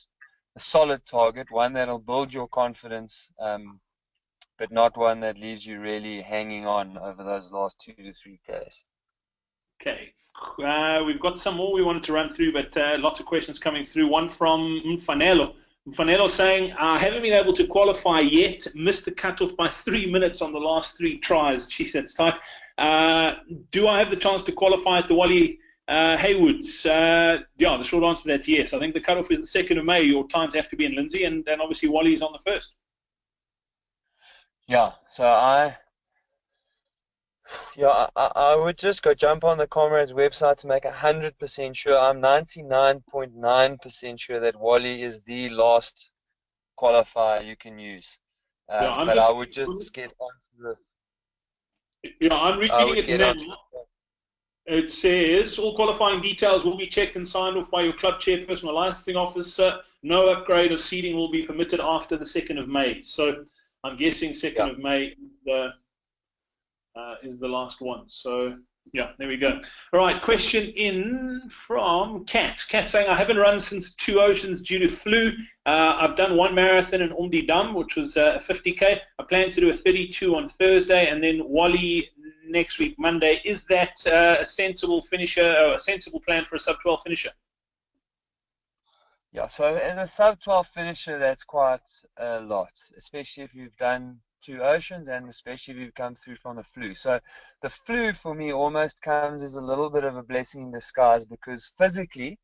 target, one that'll build your confidence, but not one that leaves you really hanging on over those last 2 to 3 days. Okay, we've got some more we wanted to run through, but lots of questions coming through. One from Mfanelo. Mfanelo saying, I haven't been able to qualify yet, missed the cutoff by 3 minutes on the last 3 tries. She said it's tight. Do I have the chance to qualify at the Wally Haywoods? Yeah, the short answer to that's yes. I think the cutoff is the 2nd of May. Your times have to be in Lindsay, and obviously Wally's on the 1st. Yeah, so I would just go jump on the Comrades website to make 100% sure. I'm 99.9% sure that Wally is the last qualifier you can use. But I would just get onto the. Yeah, I'm reading it now. It says all qualifying details will be checked and signed off by your club chairperson or licensing officer. No upgrade of seating will be permitted after the 2nd of May. So I'm guessing 2nd Yeah. of May is the last one. So, yeah, there we go. All right, question in from Kat. Kat saying, I haven't run since Two Oceans due to flu. I've done one marathon in Dam, which was a 50K. I plan to do a 32 on Thursday and then Wally next week, Monday. Is that a sensible finisher, or a sensible plan for a sub-12 finisher? Yeah, so as a sub 12 finisher, that's quite a lot, especially if you've done Two Oceans and especially if you've come through from the flu. So the flu for me almost comes as a little bit of a blessing in disguise because physically,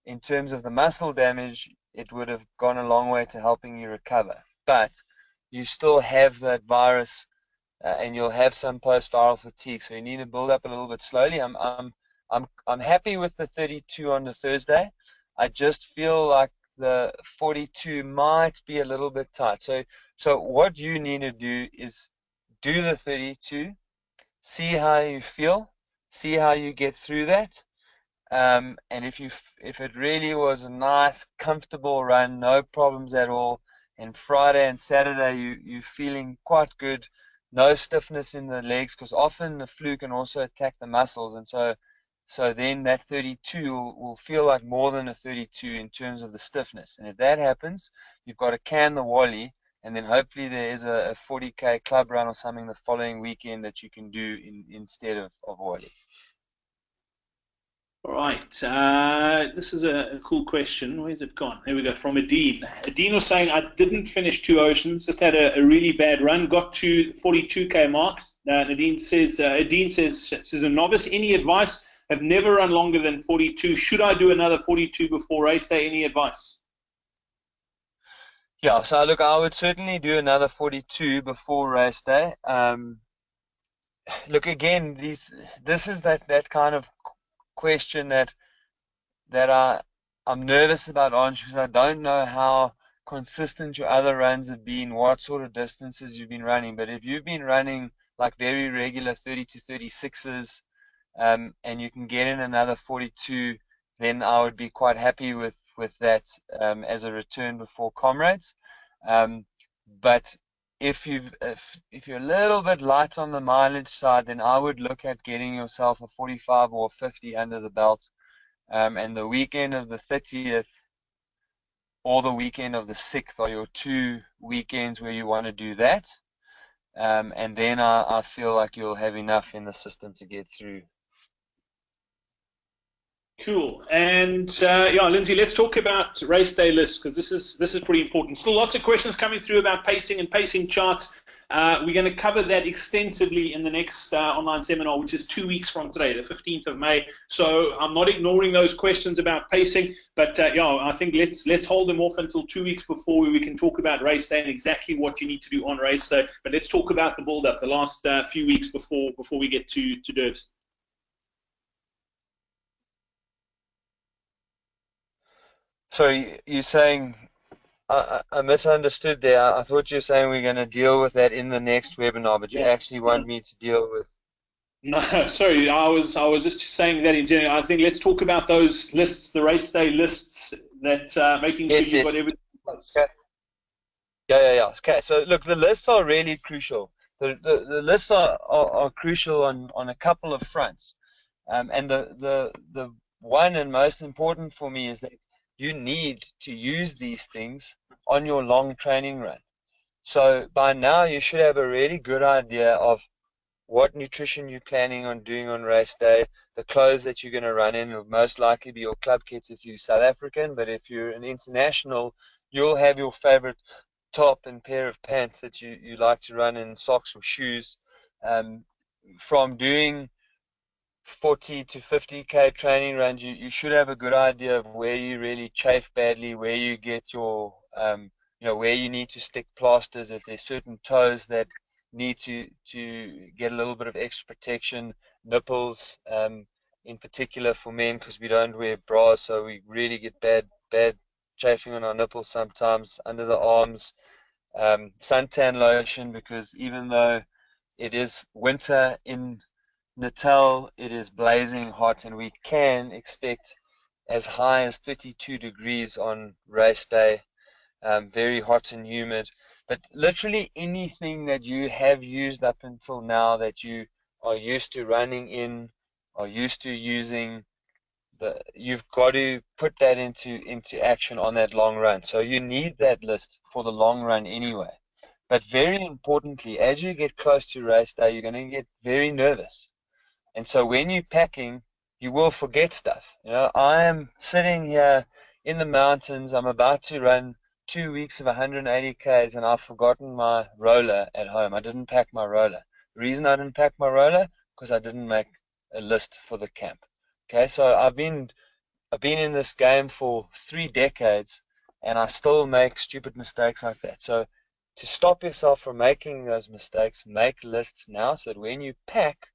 in terms of the muscle damage, it would have gone a long way to helping you recover. But you still have that virus and you'll have some post-viral fatigue, so you need to build up a little bit slowly. I'm happy with the 32 on the Thursday. I just feel like the 42 might be a little bit tight. So what you need to do is do the 32, see how you feel, see how you get through that. And if it really was a nice, comfortable run, no problems at all, and Friday and Saturday you're feeling quite good, no stiffness in the legs, because often the flu can also attack the muscles, and so then that 32 will feel like more than a 32 in terms of the stiffness. And if that happens, you've got to can the Wally, and then hopefully there is a 40K club run or something the following weekend that you can do instead of Wally. All right. This is a cool question. Where's it gone? There we go. From Adine. Adine was saying, I didn't finish Two Oceans, just had a really bad run, got to 42K marks. Adine says, a novice, any advice? I've never run longer than 42. Should I do another 42 before race day? Any advice? Yeah, so look, I would certainly do another 42 before race day. Look, again, this is that kind of question that I'm nervous about answering because I don't know how consistent your other runs have been, what sort of distances you've been running. But if you've been running like very regular 30 to 36s, and you can get in another 42, then I would be quite happy with that as a return before Comrades. But if you're a little bit light on the mileage side, then I would look at getting yourself a 45 or 50 under the belt. And the weekend of the 30th or the weekend of the 6th are your two weekends where you want to do that. And then I feel like you'll have enough in the system to get through. Cool. And yeah, Lindsay, let's talk about race day lists because this is pretty important. Still lots of questions coming through about pacing and pacing charts. We're going to cover that extensively in the next online seminar, which is 2 weeks from today, the 15th of May. So I'm not ignoring those questions about pacing, but yeah, I think let's hold them off until 2 weeks before we can talk about race day and exactly what you need to do on race day. But let's talk about the build-up, the last few weeks before we get to Dervs. So you're saying I misunderstood there. I thought you were saying we're going to deal with that in the next webinar, but you Yeah. actually want me to deal with. No, sorry, I was just saying that in general. I think let's talk about those lists, the race day lists, that making sure Yes, you've got yes. everything in place. Okay. Yeah. Okay. So look, the lists are really crucial. The lists are crucial on a couple of fronts. And the one and most important for me is that you need to use these things on your long training run. So by now you should have a really good idea of what nutrition you're planning on doing on race day, the clothes that you're going to run in will most likely be your club kits if you're South African, but if you're an international, you'll have your favorite top and pair of pants that you like to run in, socks or shoes. From doing 40 to 50K training runs, you should have a good idea of where you really chafe badly, where you get your, where you need to stick plasters, if there's certain toes that need to get a little bit of extra protection, nipples, in particular for men, because we don't wear bras, so we really get bad chafing on our nipples sometimes, under the arms, suntan lotion, because even though it is winter in Natal, it is blazing hot, and we can expect as high as 32 degrees on race day, very hot and humid. But literally anything that you have used up until now that you are used to running in, are used to using, you've got to put that into action on that long run. So you need that list for the long run anyway. But very importantly, as you get close to race day, you're going to get very nervous. And so when you're packing, you will forget stuff. I am sitting here in the mountains. I'm about to run 2 weeks of 180 Ks, and I've forgotten my roller at home. I didn't pack my roller. The reason I didn't pack my roller, because I didn't make a list for the camp. Okay, so I've been in this game for 3 decades, and I still make stupid mistakes like that. So to stop yourself from making those mistakes, make lists now, so that when you pack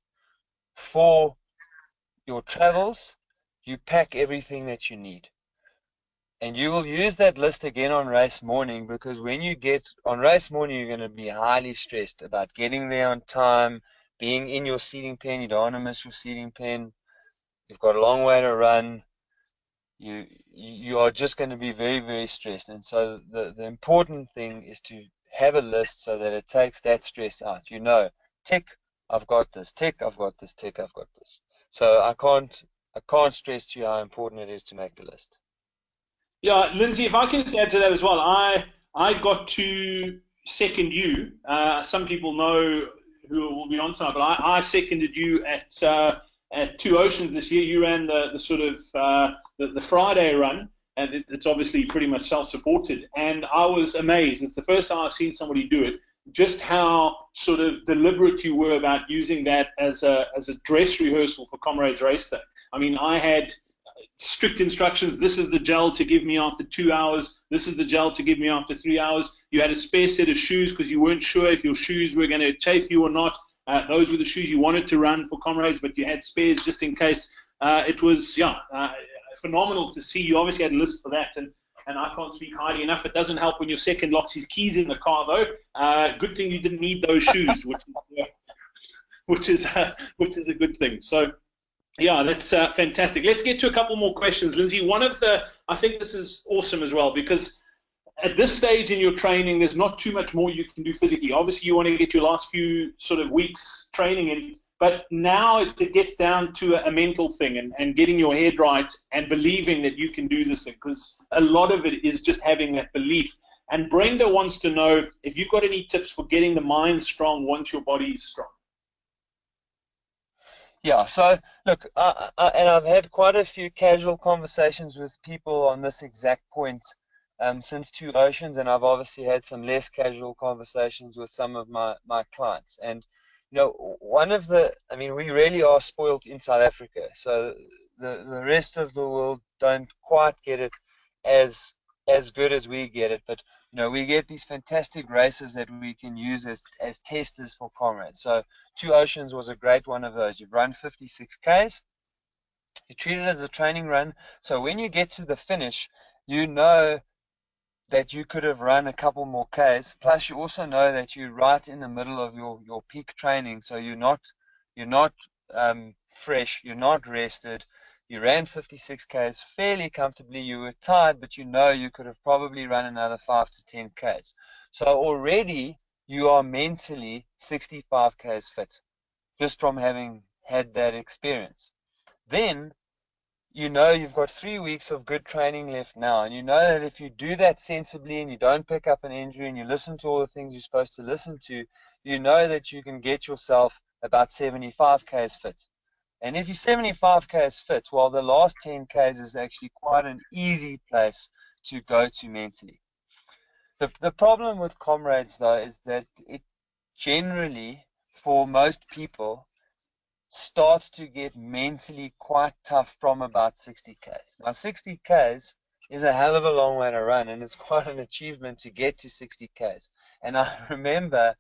for your travels, you pack everything that you need. And you will use that list again on race morning, because when you get on race morning, you're going to be highly stressed about getting there on time, being in your seating pen. You don't want to miss your seating pen. You've got a long way to run. You are just going to be very, very stressed. And so the important thing is to have a list so that it takes that stress out. Tick, I've got this. Tick, I've got this. Tick, I've got this. So I can't stress to you how important it is to make the list. Yeah, Lindsay, if I can just add to that as well, I got to second you. Some people know who will be on tonight, but I seconded you at Two Oceans this year. You ran the sort of the Friday run, and it's obviously pretty much self-supported. And I was amazed. It's the first time I've seen somebody do it. Just how sort of deliberate you were about using that as a dress rehearsal for Comrades Race Day. I mean, I had strict instructions. This is the gel to give me after 2 hours. This is the gel to give me after 3 hours. You had a spare set of shoes because you weren't sure if your shoes were going to chafe you or not. Those were the shoes you wanted to run for Comrades, but you had spares just in case. It was, phenomenal to see. You obviously had a list for that, and I can't speak highly enough. It doesn't help when your second locks his keys in the car, though. Good thing you didn't need those shoes, which is a good thing. So, yeah, that's fantastic. Let's get to a couple more questions, Lindsay. I think this is awesome as well, because at this stage in your training, there's not too much more you can do physically. Obviously, you want to get your last few sort of weeks training in, but now it gets down to a mental thing and getting your head right and believing that you can do this thing, because a lot of it is just having that belief. And Brenda wants to know if you've got any tips for getting the mind strong once your body is strong. Yeah, so look, and I've had quite a few casual conversations with people on this exact point since Two Oceans, and I've obviously had some less casual conversations with some of my clients. And we really are spoiled in South Africa, so the rest of the world don't quite get it as good as we get it, but we get these fantastic races that we can use as testers for Comrades. So Two Oceans was a great one of those. You've run 56 Ks, you treat it as a training run, so when you get to the finish, you know that you could have run a couple more Ks, plus you also know that you're right in the middle of your peak training, so you're not fresh, you're not rested. You ran 56 Ks fairly comfortably. You were tired, but you could have probably run another 5 to 10 Ks. So already you are mentally 65 Ks fit, just from having had that experience. Then you've got 3 weeks of good training left now, and you know that if you do that sensibly and you don't pick up an injury and you listen to all the things you're supposed to listen to, you know that you can get yourself about 75 Ks fit. And if you're 75 Ks fit, well, the last 10 Ks is actually quite an easy place to go to mentally. The problem with Comrades, though, is that it generally, for most people, starts to get mentally quite tough from about 60 Ks. Now, 60 Ks is a hell of a long way to run, and it's quite an achievement to get to 60 Ks. And I remember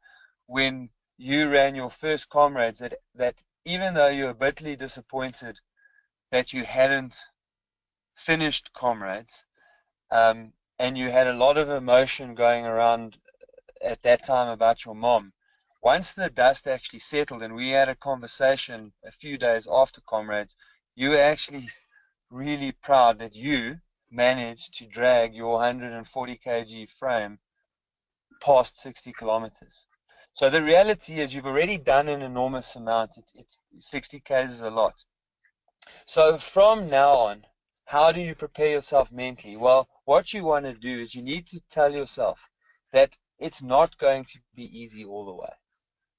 when you ran your first Comrades that even though you were bitterly disappointed that you hadn't finished Comrades, and you had a lot of emotion going around at that time about your mom, once the dust actually settled and we had a conversation a few days after Comrades, you were actually really proud that you managed to drag your 140 kg frame past 60 kilometers. So the reality is you've already done an enormous amount. It's 60 k's is a lot. So from now on, how do you prepare yourself mentally? Well, what you want to do is you need to tell yourself that it's not going to be easy all the way.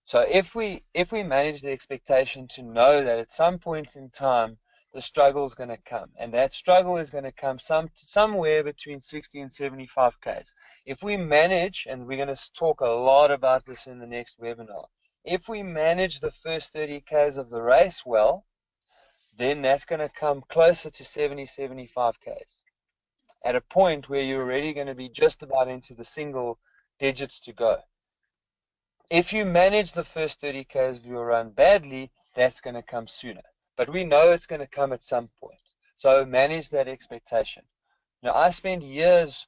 So if we manage the expectation to know that at some point in time the struggle is going to come, and that struggle is going to come somewhere between 60 and 75 k's. If we manage, and we're going to talk a lot about this in the next webinar, if we manage the first 30 k's of the race well, then that's going to come closer to 70, 75 k's at a point where you're already going to be just about into the single digits to go. If you manage the first 30 k's of your run badly, that's going to come sooner. But we know it's going to come at some point. So manage that expectation. Now, I spent years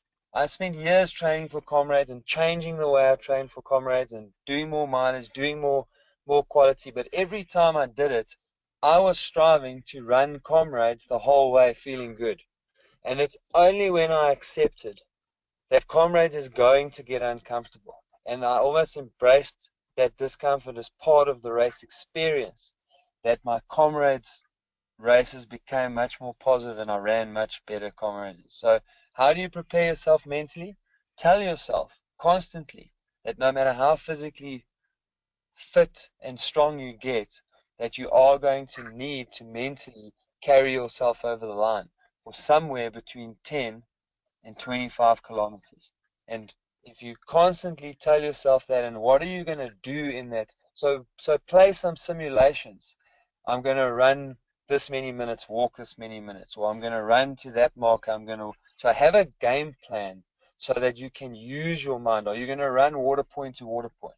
training for Comrades and changing the way I trained for Comrades and doing more mileage, doing more quality. But every time I did it, I was striving to run Comrades the whole way feeling good. And it's only when I accepted that Comrades is going to get uncomfortable, and I almost embraced that discomfort as part of the race experience, that my Comrades races became much more positive and I ran much better Comrades. So how do you prepare yourself mentally? Tell yourself constantly that no matter how physically fit and strong you get, that you are going to need to mentally carry yourself over the line for somewhere between 10 and 25 kilometers. And if you constantly tell yourself that, and what are you going to do in that? So play some simulations. I'm going to run this many minutes, walk this many minutes, or I'm going to run to that marker. So have a game plan so that you can use your mind. Are you going to run water point to water point?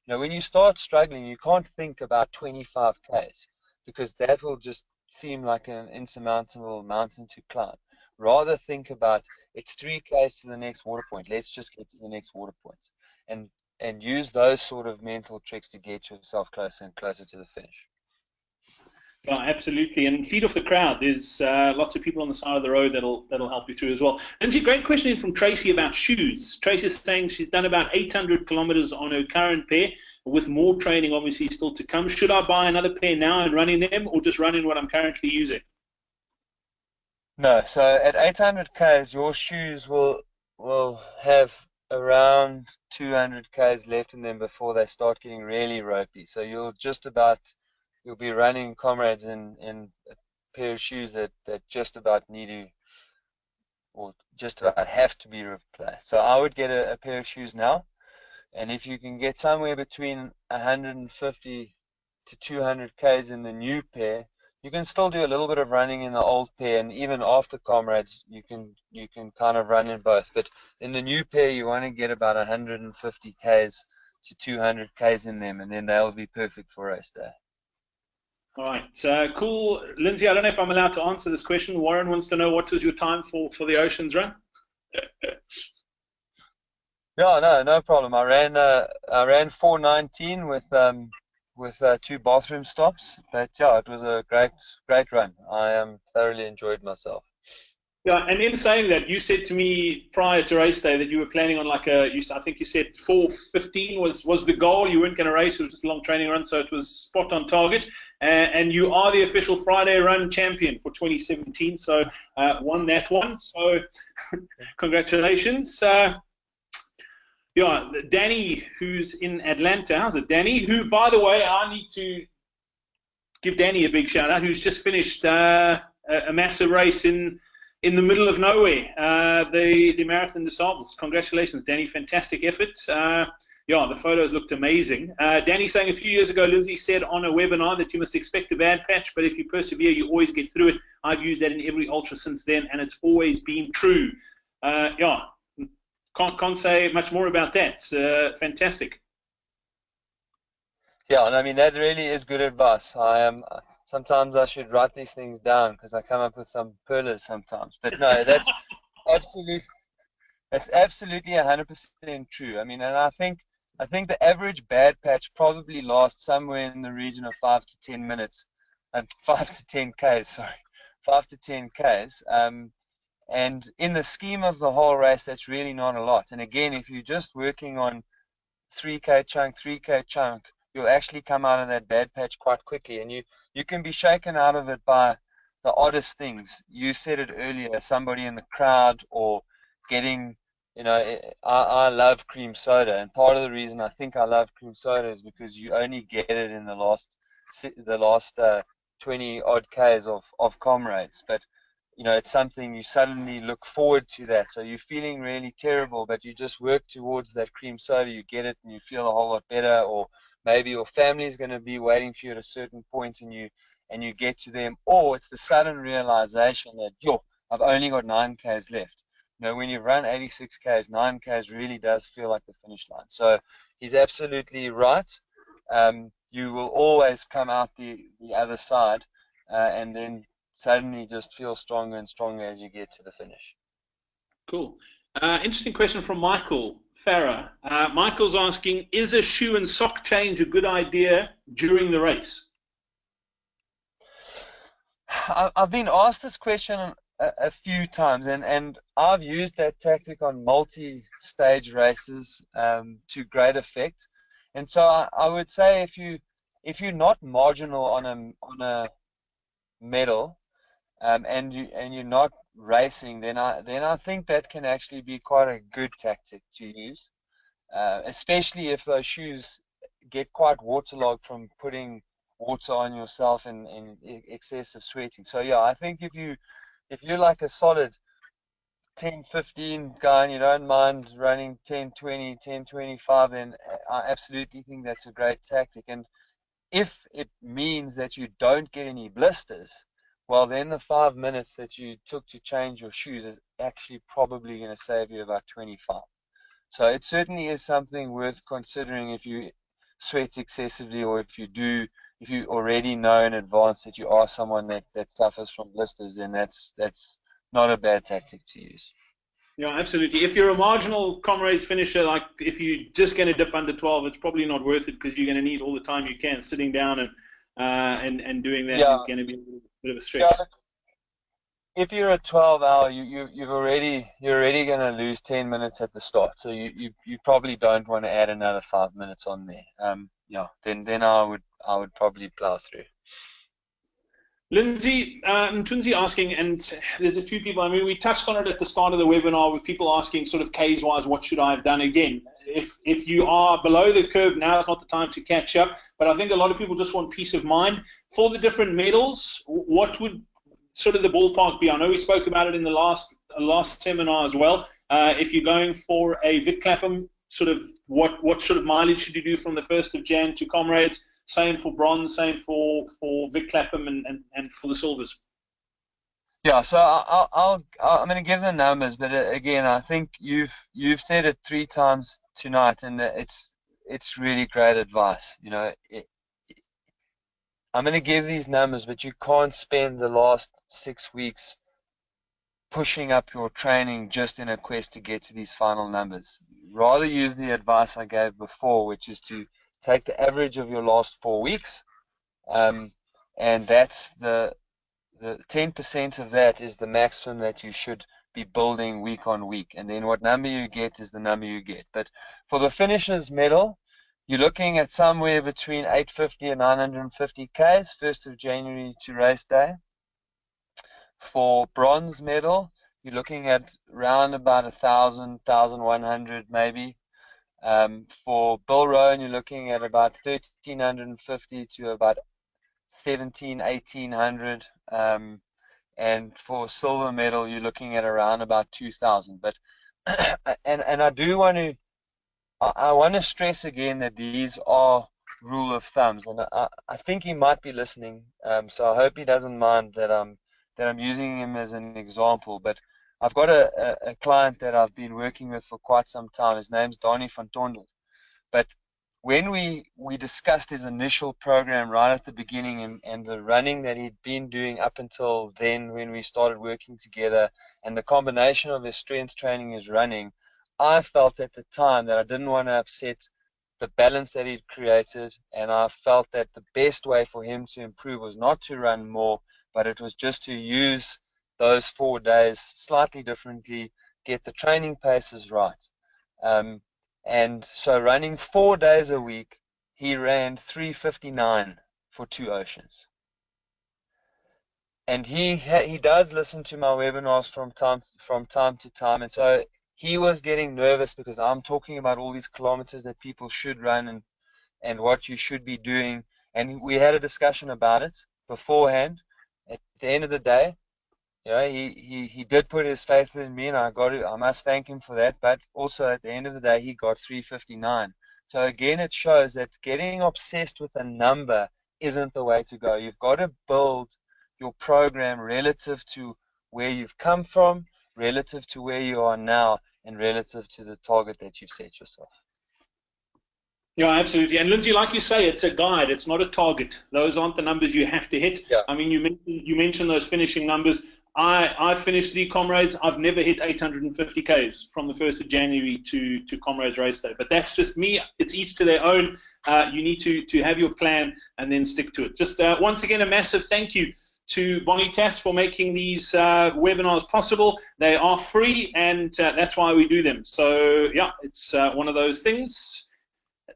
Now, when you start struggling, you can't think about 25 k's because that will just seem like an insurmountable mountain to climb. Rather think about it's 3 k's to the next water point. Let's just get to the next water point, and use those sort of mental tricks to get yourself closer and closer to the finish. Oh, absolutely, and feed off the crowd. There's lots of people on the side of the road that'll help you through as well. Lindsay, great question in from Tracy about shoes. Tracy's saying she's done about 800 kilometers on her current pair, with more training obviously still to come. Should I buy another pair now and run in them, or just run in what I'm currently using? No, so at 800 k's, your shoes will have around 200 k's left in them before they start getting really ropey. So you'll be running Comrades in a pair of shoes that just about need to, or just about have to be replaced. So I would get a pair of shoes now, and if you can get somewhere between 150 to 200 k's in the new pair, you can still do a little bit of running in the old pair, and even after Comrades, you can kind of run in both. But in the new pair, you want to get about 150 k's to 200 k's in them, and then they'll be perfect for race day. All right, cool. Lindsay, I don't know if I'm allowed to answer this question. Warren wants to know what was your time for the Oceans run? Yeah, no problem. I ran 4:19 with 2 bathroom stops, but yeah, it was a great run. I thoroughly enjoyed myself. Yeah, and in saying that, you said to me prior to race day that you were planning on I think you said 4:15 was the goal. You weren't going to race; it was just a long training run, so it was spot on target. And you are the official Friday Run champion for 2017, so won that one. So congratulations. Yeah, Danny, who's in Atlanta. How's it, Danny? Who, by the way, I need to give Danny a big shout out. Who's just finished a massive race in the middle of nowhere, the Marathon des Sables. Congratulations, Danny. Fantastic effort. Yeah, the photos looked amazing. Danny saying a few years ago, Lindsay said on a webinar that you must expect a bad patch, but if you persevere, you always get through it. I've used that in every ultra since then, and it's always been true. Yeah, can't say much more about that. It's fantastic. Yeah, and I mean, that really is good advice. Sometimes I should write these things down because I come up with some pearlers sometimes. But no, that's absolutely 100% true. I mean, and I think the average bad patch probably lasts somewhere in the region of 5 to 10 minutes, and 5 to 10 k's. Sorry, 5 to 10 k's. And in the scheme of the whole race, that's really not a lot. And again, if you're just working on 3K chunk, 3K chunk, you'll actually come out of that bad patch quite quickly. And you can be shaken out of it by the oddest things. You said it earlier, somebody in the crowd, or getting, I love cream soda. And part of the reason I think I love cream soda is because you only get it in the last 20 odd Ks of Comrades. But it's something you suddenly look forward to that. So you're feeling really terrible, but you just work towards that cream soda, you get it, and you feel a whole lot better. Or maybe your family's going to be waiting for you at a certain point, and you get to them. Or it's the sudden realization that, I've only got 9Ks left. When you run 86Ks, 9Ks really does feel like the finish line. So he's absolutely right. You will always come out the other side, and then suddenly just feel stronger and stronger as you get to the finish. Cool. Interesting question from Michael Farah. Michael's asking, is a shoe and sock change a good idea during the race? I've been asked this question a few times, and I've used that tactic on multi-stage races to great effect. And so I would say if you're not marginal on a medal, and you're not racing, then I think that can actually be quite a good tactic to use, especially if those shoes get quite waterlogged from putting water on yourself and excessive sweating. So yeah, I think if you're like a solid 10-15 guy and you don't mind running 10-20, 10-25, then I absolutely think that's a great tactic. And if it means that you don't get any blisters, well, then the 5 minutes that you took to change your shoes is actually probably going to save you about 25. So it certainly is something worth considering if you sweat excessively, or if you already know in advance that you are someone that suffers from blisters, then that's not a bad tactic to use. Yeah, absolutely. If you're a marginal Comrades finisher, like if you're just going to dip under 12, it's probably not worth it, because you're going to need all the time you can. Sitting down and doing that is going to be a bit of a stretch. Yeah, if you're a 12-hour, you're already going to lose 10 minutes at the start. So you probably don't want to add another 5 minutes on there. Then I would probably plow through. Lindsay, Tunzi asking, and there's a few people, I mean, we touched on it at the start of the webinar with people asking sort of Ks-wise, what should I have done again? If you are below the curve, now is not the time to catch up, but I think a lot of people just want peace of mind. For the different medals, what would sort of the ballpark be? I know we spoke about it in the last seminar as well. If you're going for a Vic Clapham, sort of what sort of mileage should you do from the 1st of Jan to Comrades? Same for bronze, same for Vic Clapham and for the silvers. Yeah, so I'm going to give the numbers, but again, I think you've said it 3 times tonight, and it's really great advice. I'm going to give these numbers, but you can't spend the last 6 weeks pushing up your training just in a quest to get to these final numbers. Rather use the advice I gave before, which is to take the average of your last 4 weeks, and that's the 10% of that is the maximum that you should be building week on week. And then what number you get is the number you get. But for the finishers medal, you're looking at somewhere between 850 and 950 Ks, 1st of January to race day. For bronze medal, you're looking at around about 1,000, 1,100 maybe. For Bill Rowan, you're looking at about 1,350 to about 1,1800. And for silver medal, you're looking at around about 2,000. But and I want to stress again that these are rule of thumbs, and I think he might be listening. So I hope he doesn't mind that I'm using him as an example. But I've got a client that I've been working with for quite some time. His name's Donnie van Tondel. But when we discussed his initial program right at the beginning, and the running that he'd been doing up until then when we started working together, and the combination of his strength training and his running, I felt at the time that I didn't want to upset the balance that he'd created, and I felt that the best way for him to improve was not to run more, but it was just to use those 4 days slightly differently, get the training paces right. And so running 4 days a week, he ran 3:59 for 2 oceans. And he does listen to my webinars from time to time, and so he was getting nervous because I'm talking about all these kilometers that people should run and what you should be doing. And we had a discussion about it beforehand. At the end of the day, he did put his faith in me, and I must thank him for that. But also at the end of the day, he got 3:59. So again, it shows that getting obsessed with a number isn't the way to go. You've got to build your program relative to where you've come from, relative to where you are now, and relative to the target that you've set yourself. Yeah, absolutely. And Lindsay, like you say, it's a guide. It's not a target. Those aren't the numbers you have to hit. Yeah. I mean, you mentioned those finishing numbers. I finished 3 Comrades. I've never hit 850 Ks from the 1st of January to Comrades race day. But that's just me. It's each to their own. You need to have your plan and then stick to it. Just once again, a massive thank you to Bonitas for making these webinars possible. They are free, and that's why we do them. So, yeah, it's one of those things.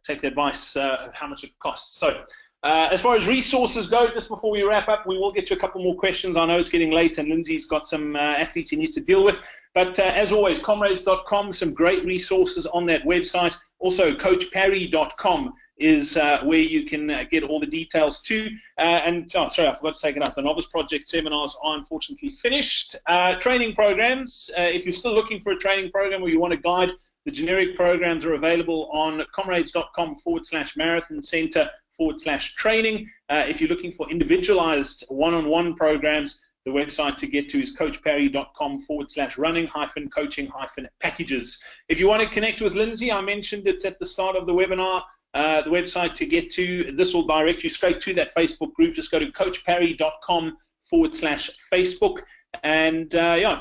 Take the advice of how much it costs. So as far as resources go, just before we wrap up, we will get to a couple more questions. I know it's getting late and Lindsay's got some athletes he needs to deal with. But as always, comrades.com, some great resources on that website. Also, coachparry.com is where you can get all the details too. Sorry, I forgot to take it up. The Novice Project seminars are unfortunately finished. Training programs, if you're still looking for a training program or you want a guide, the generic programs are available on comrades.com/marathon center/training. If you're looking for individualized one-on-one programs, the website to get to is coachparry.com/running-coaching-packages. If you want to connect with Lindsay, I mentioned it at the start of the webinar. The website to get to, this will direct you straight to that Facebook group. Just go to coachparry.com/Facebook and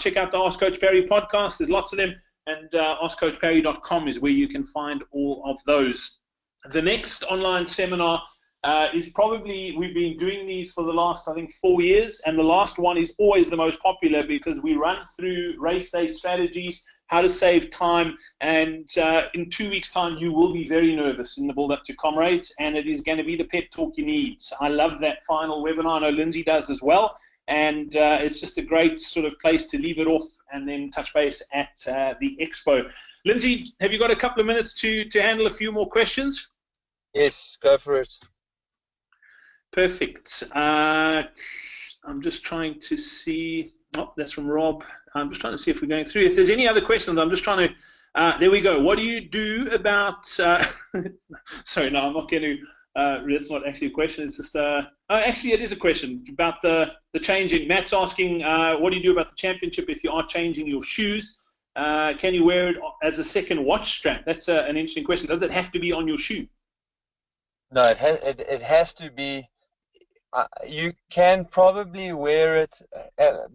check out the Ask Coach Parry podcast. There's lots of them. And askcoachparry.com is where you can find all of those. The next online seminar is probably, we've been doing these for the last, I think, 4 years, and the last one is always the most popular because we run through race day strategies, how to save time, and in 2 weeks' time you will be very nervous in the build-up to Comrades, and it is going to be the pep talk you need. I love that final webinar. I know Lindsay does as well. And it's just a great sort of place to leave it off and then touch base at the expo. Lindsay, have you got a couple of minutes to handle a few more questions? Yes, go for it. Perfect. I'm just trying to see. Oh, that's from Rob. I'm just trying to see if we're going through. If there's any other questions, I'm just trying to. There we go. What do you do about? Sorry, no, I'm not going to. That's not actually a question. It's just actually it is a question about the changing. Matt's asking, what do you do about the championship if you are changing your shoes? Can you wear it as a second watch strap? That's an interesting question. Does it have to be on your shoe? No, it has to be. You can probably wear it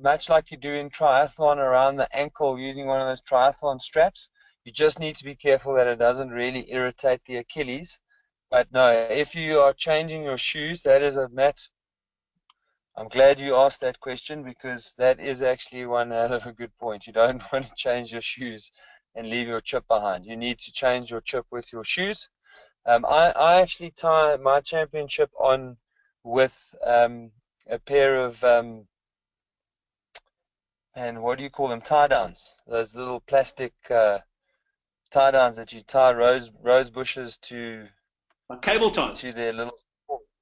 much like you do in triathlon around the ankle using one of those triathlon straps. You just need to be careful that it doesn't really irritate the Achilles. But no, if you are changing your shoes, that is a Matt. I'm glad you asked that question because that is actually one hell of a good point. You don't want to change your shoes and leave your chip behind. You need to change your chip with your shoes. I actually tie my championship on with a pair of and what do you call them? Tie downs. Those little plastic tie downs that you tie rose bushes to. Like cable ties. To their little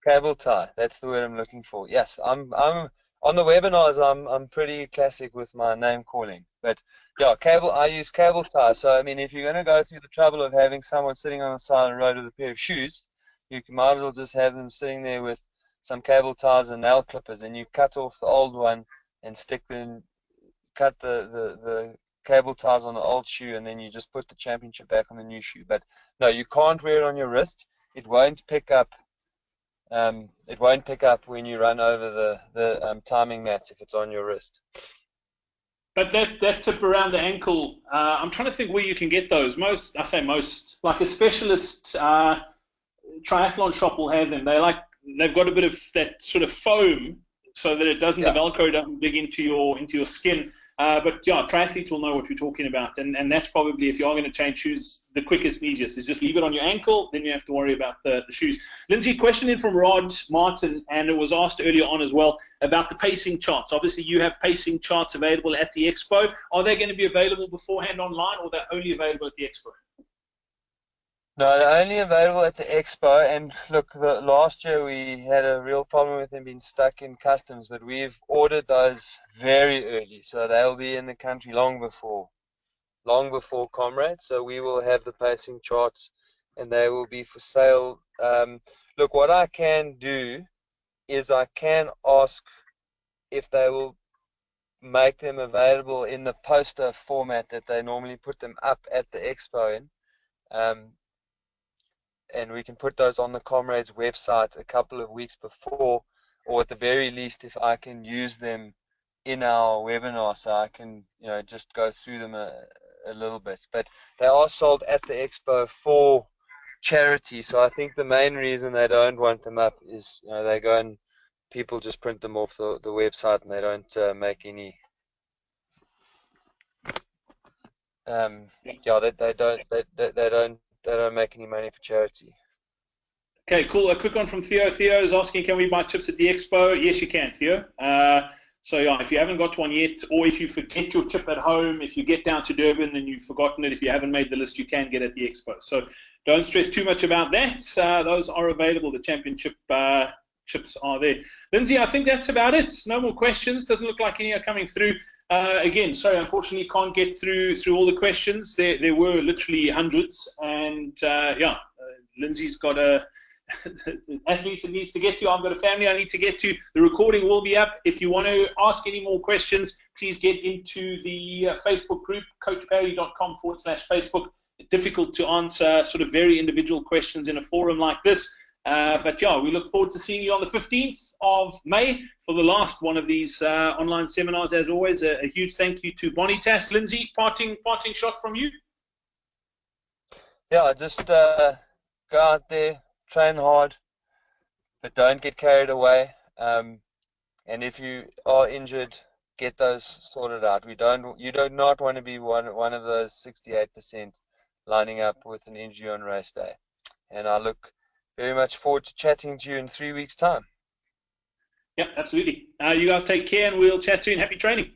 cable tie. That's the word I'm looking for. Yes, I'm on the webinars. I'm pretty classic with my name calling. But yeah, I use cable tie. So I mean, if you're going to go through the trouble of having someone sitting on the side of the road with a pair of shoes, you might as well just have them sitting there with some cable ties and nail clippers, and you cut off the old one and cut the cable ties on the old shoe, and then you just put the championship back on the new shoe. But no, you can't wear it on your wrist. It won't pick up. It won't pick up when you run over the timing mats if it's on your wrist. But that tip around the ankle, I'm trying to think where you can get those. Most, like a specialist triathlon shop will have them. They've got a bit of that sort of foam so that it doesn't, the Yeah. Velcro doesn't dig into your skin. But yeah, triathletes will know what you're talking about, and that's probably, if you are going to change shoes, the quickest and easiest is just leave it on your ankle. Then you have to worry about the shoes. Lindsay, question in from Rod Martin, and it was asked earlier on as well about the pacing charts. Obviously, you have pacing charts available at the expo. Are they going to be available beforehand online, or they're only available at the expo? No, they're only available at the expo. And look, last year we had a real problem with them being stuck in customs, but we've ordered those very early, so they'll be in the country long before Comrades. So we will have the pacing charts, and they will be for sale. Look, what I can do is I can ask if they will make them available in the poster format that they normally put them up at the expo in. And we can put those on the Comrades website a couple of weeks before, or at the very least, if I can use them in our webinar, so I can, just go through them a little bit. But they are sold at the expo for charity, so I think the main reason they don't want them up is, they go and people just print them off the website, and they don't make any. They don't make any money for charity. Okay, cool. A quick one from Theo. Theo is asking, can we buy chips at the expo? Yes, you can, Theo. So yeah, if you haven't got one yet, or if you forget your chip at home, if you get down to Durban and you've forgotten it, if you haven't made the list, you can get at the expo. So don't stress too much about that. Those are available. The championship chips are there. Lindsay, I think that's about it. No more questions. Doesn't look like any are coming through. Again, sorry, unfortunately can't get through all the questions. There were literally hundreds, and Lindsay's got athletes it needs to get to. I've got a family I need to get to. The recording will be up. If you want to ask any more questions, please get into the Facebook group, coachparry.com/Facebook. Difficult to answer sort of very individual questions in a forum like this. But yeah, we look forward to seeing you on the 15th of May for the last one of these online seminars. As always, a huge thank you to Bonitas. Lindsay, parting shot from you. Yeah, just go out there, train hard, but don't get carried away. And if you are injured, get those sorted out. You do not want to be one of those 68% lining up with an injury on race day. And I look very much forward to chatting to you in 3 weeks' time. Yeah, absolutely. You guys take care, and we'll chat soon. Happy training.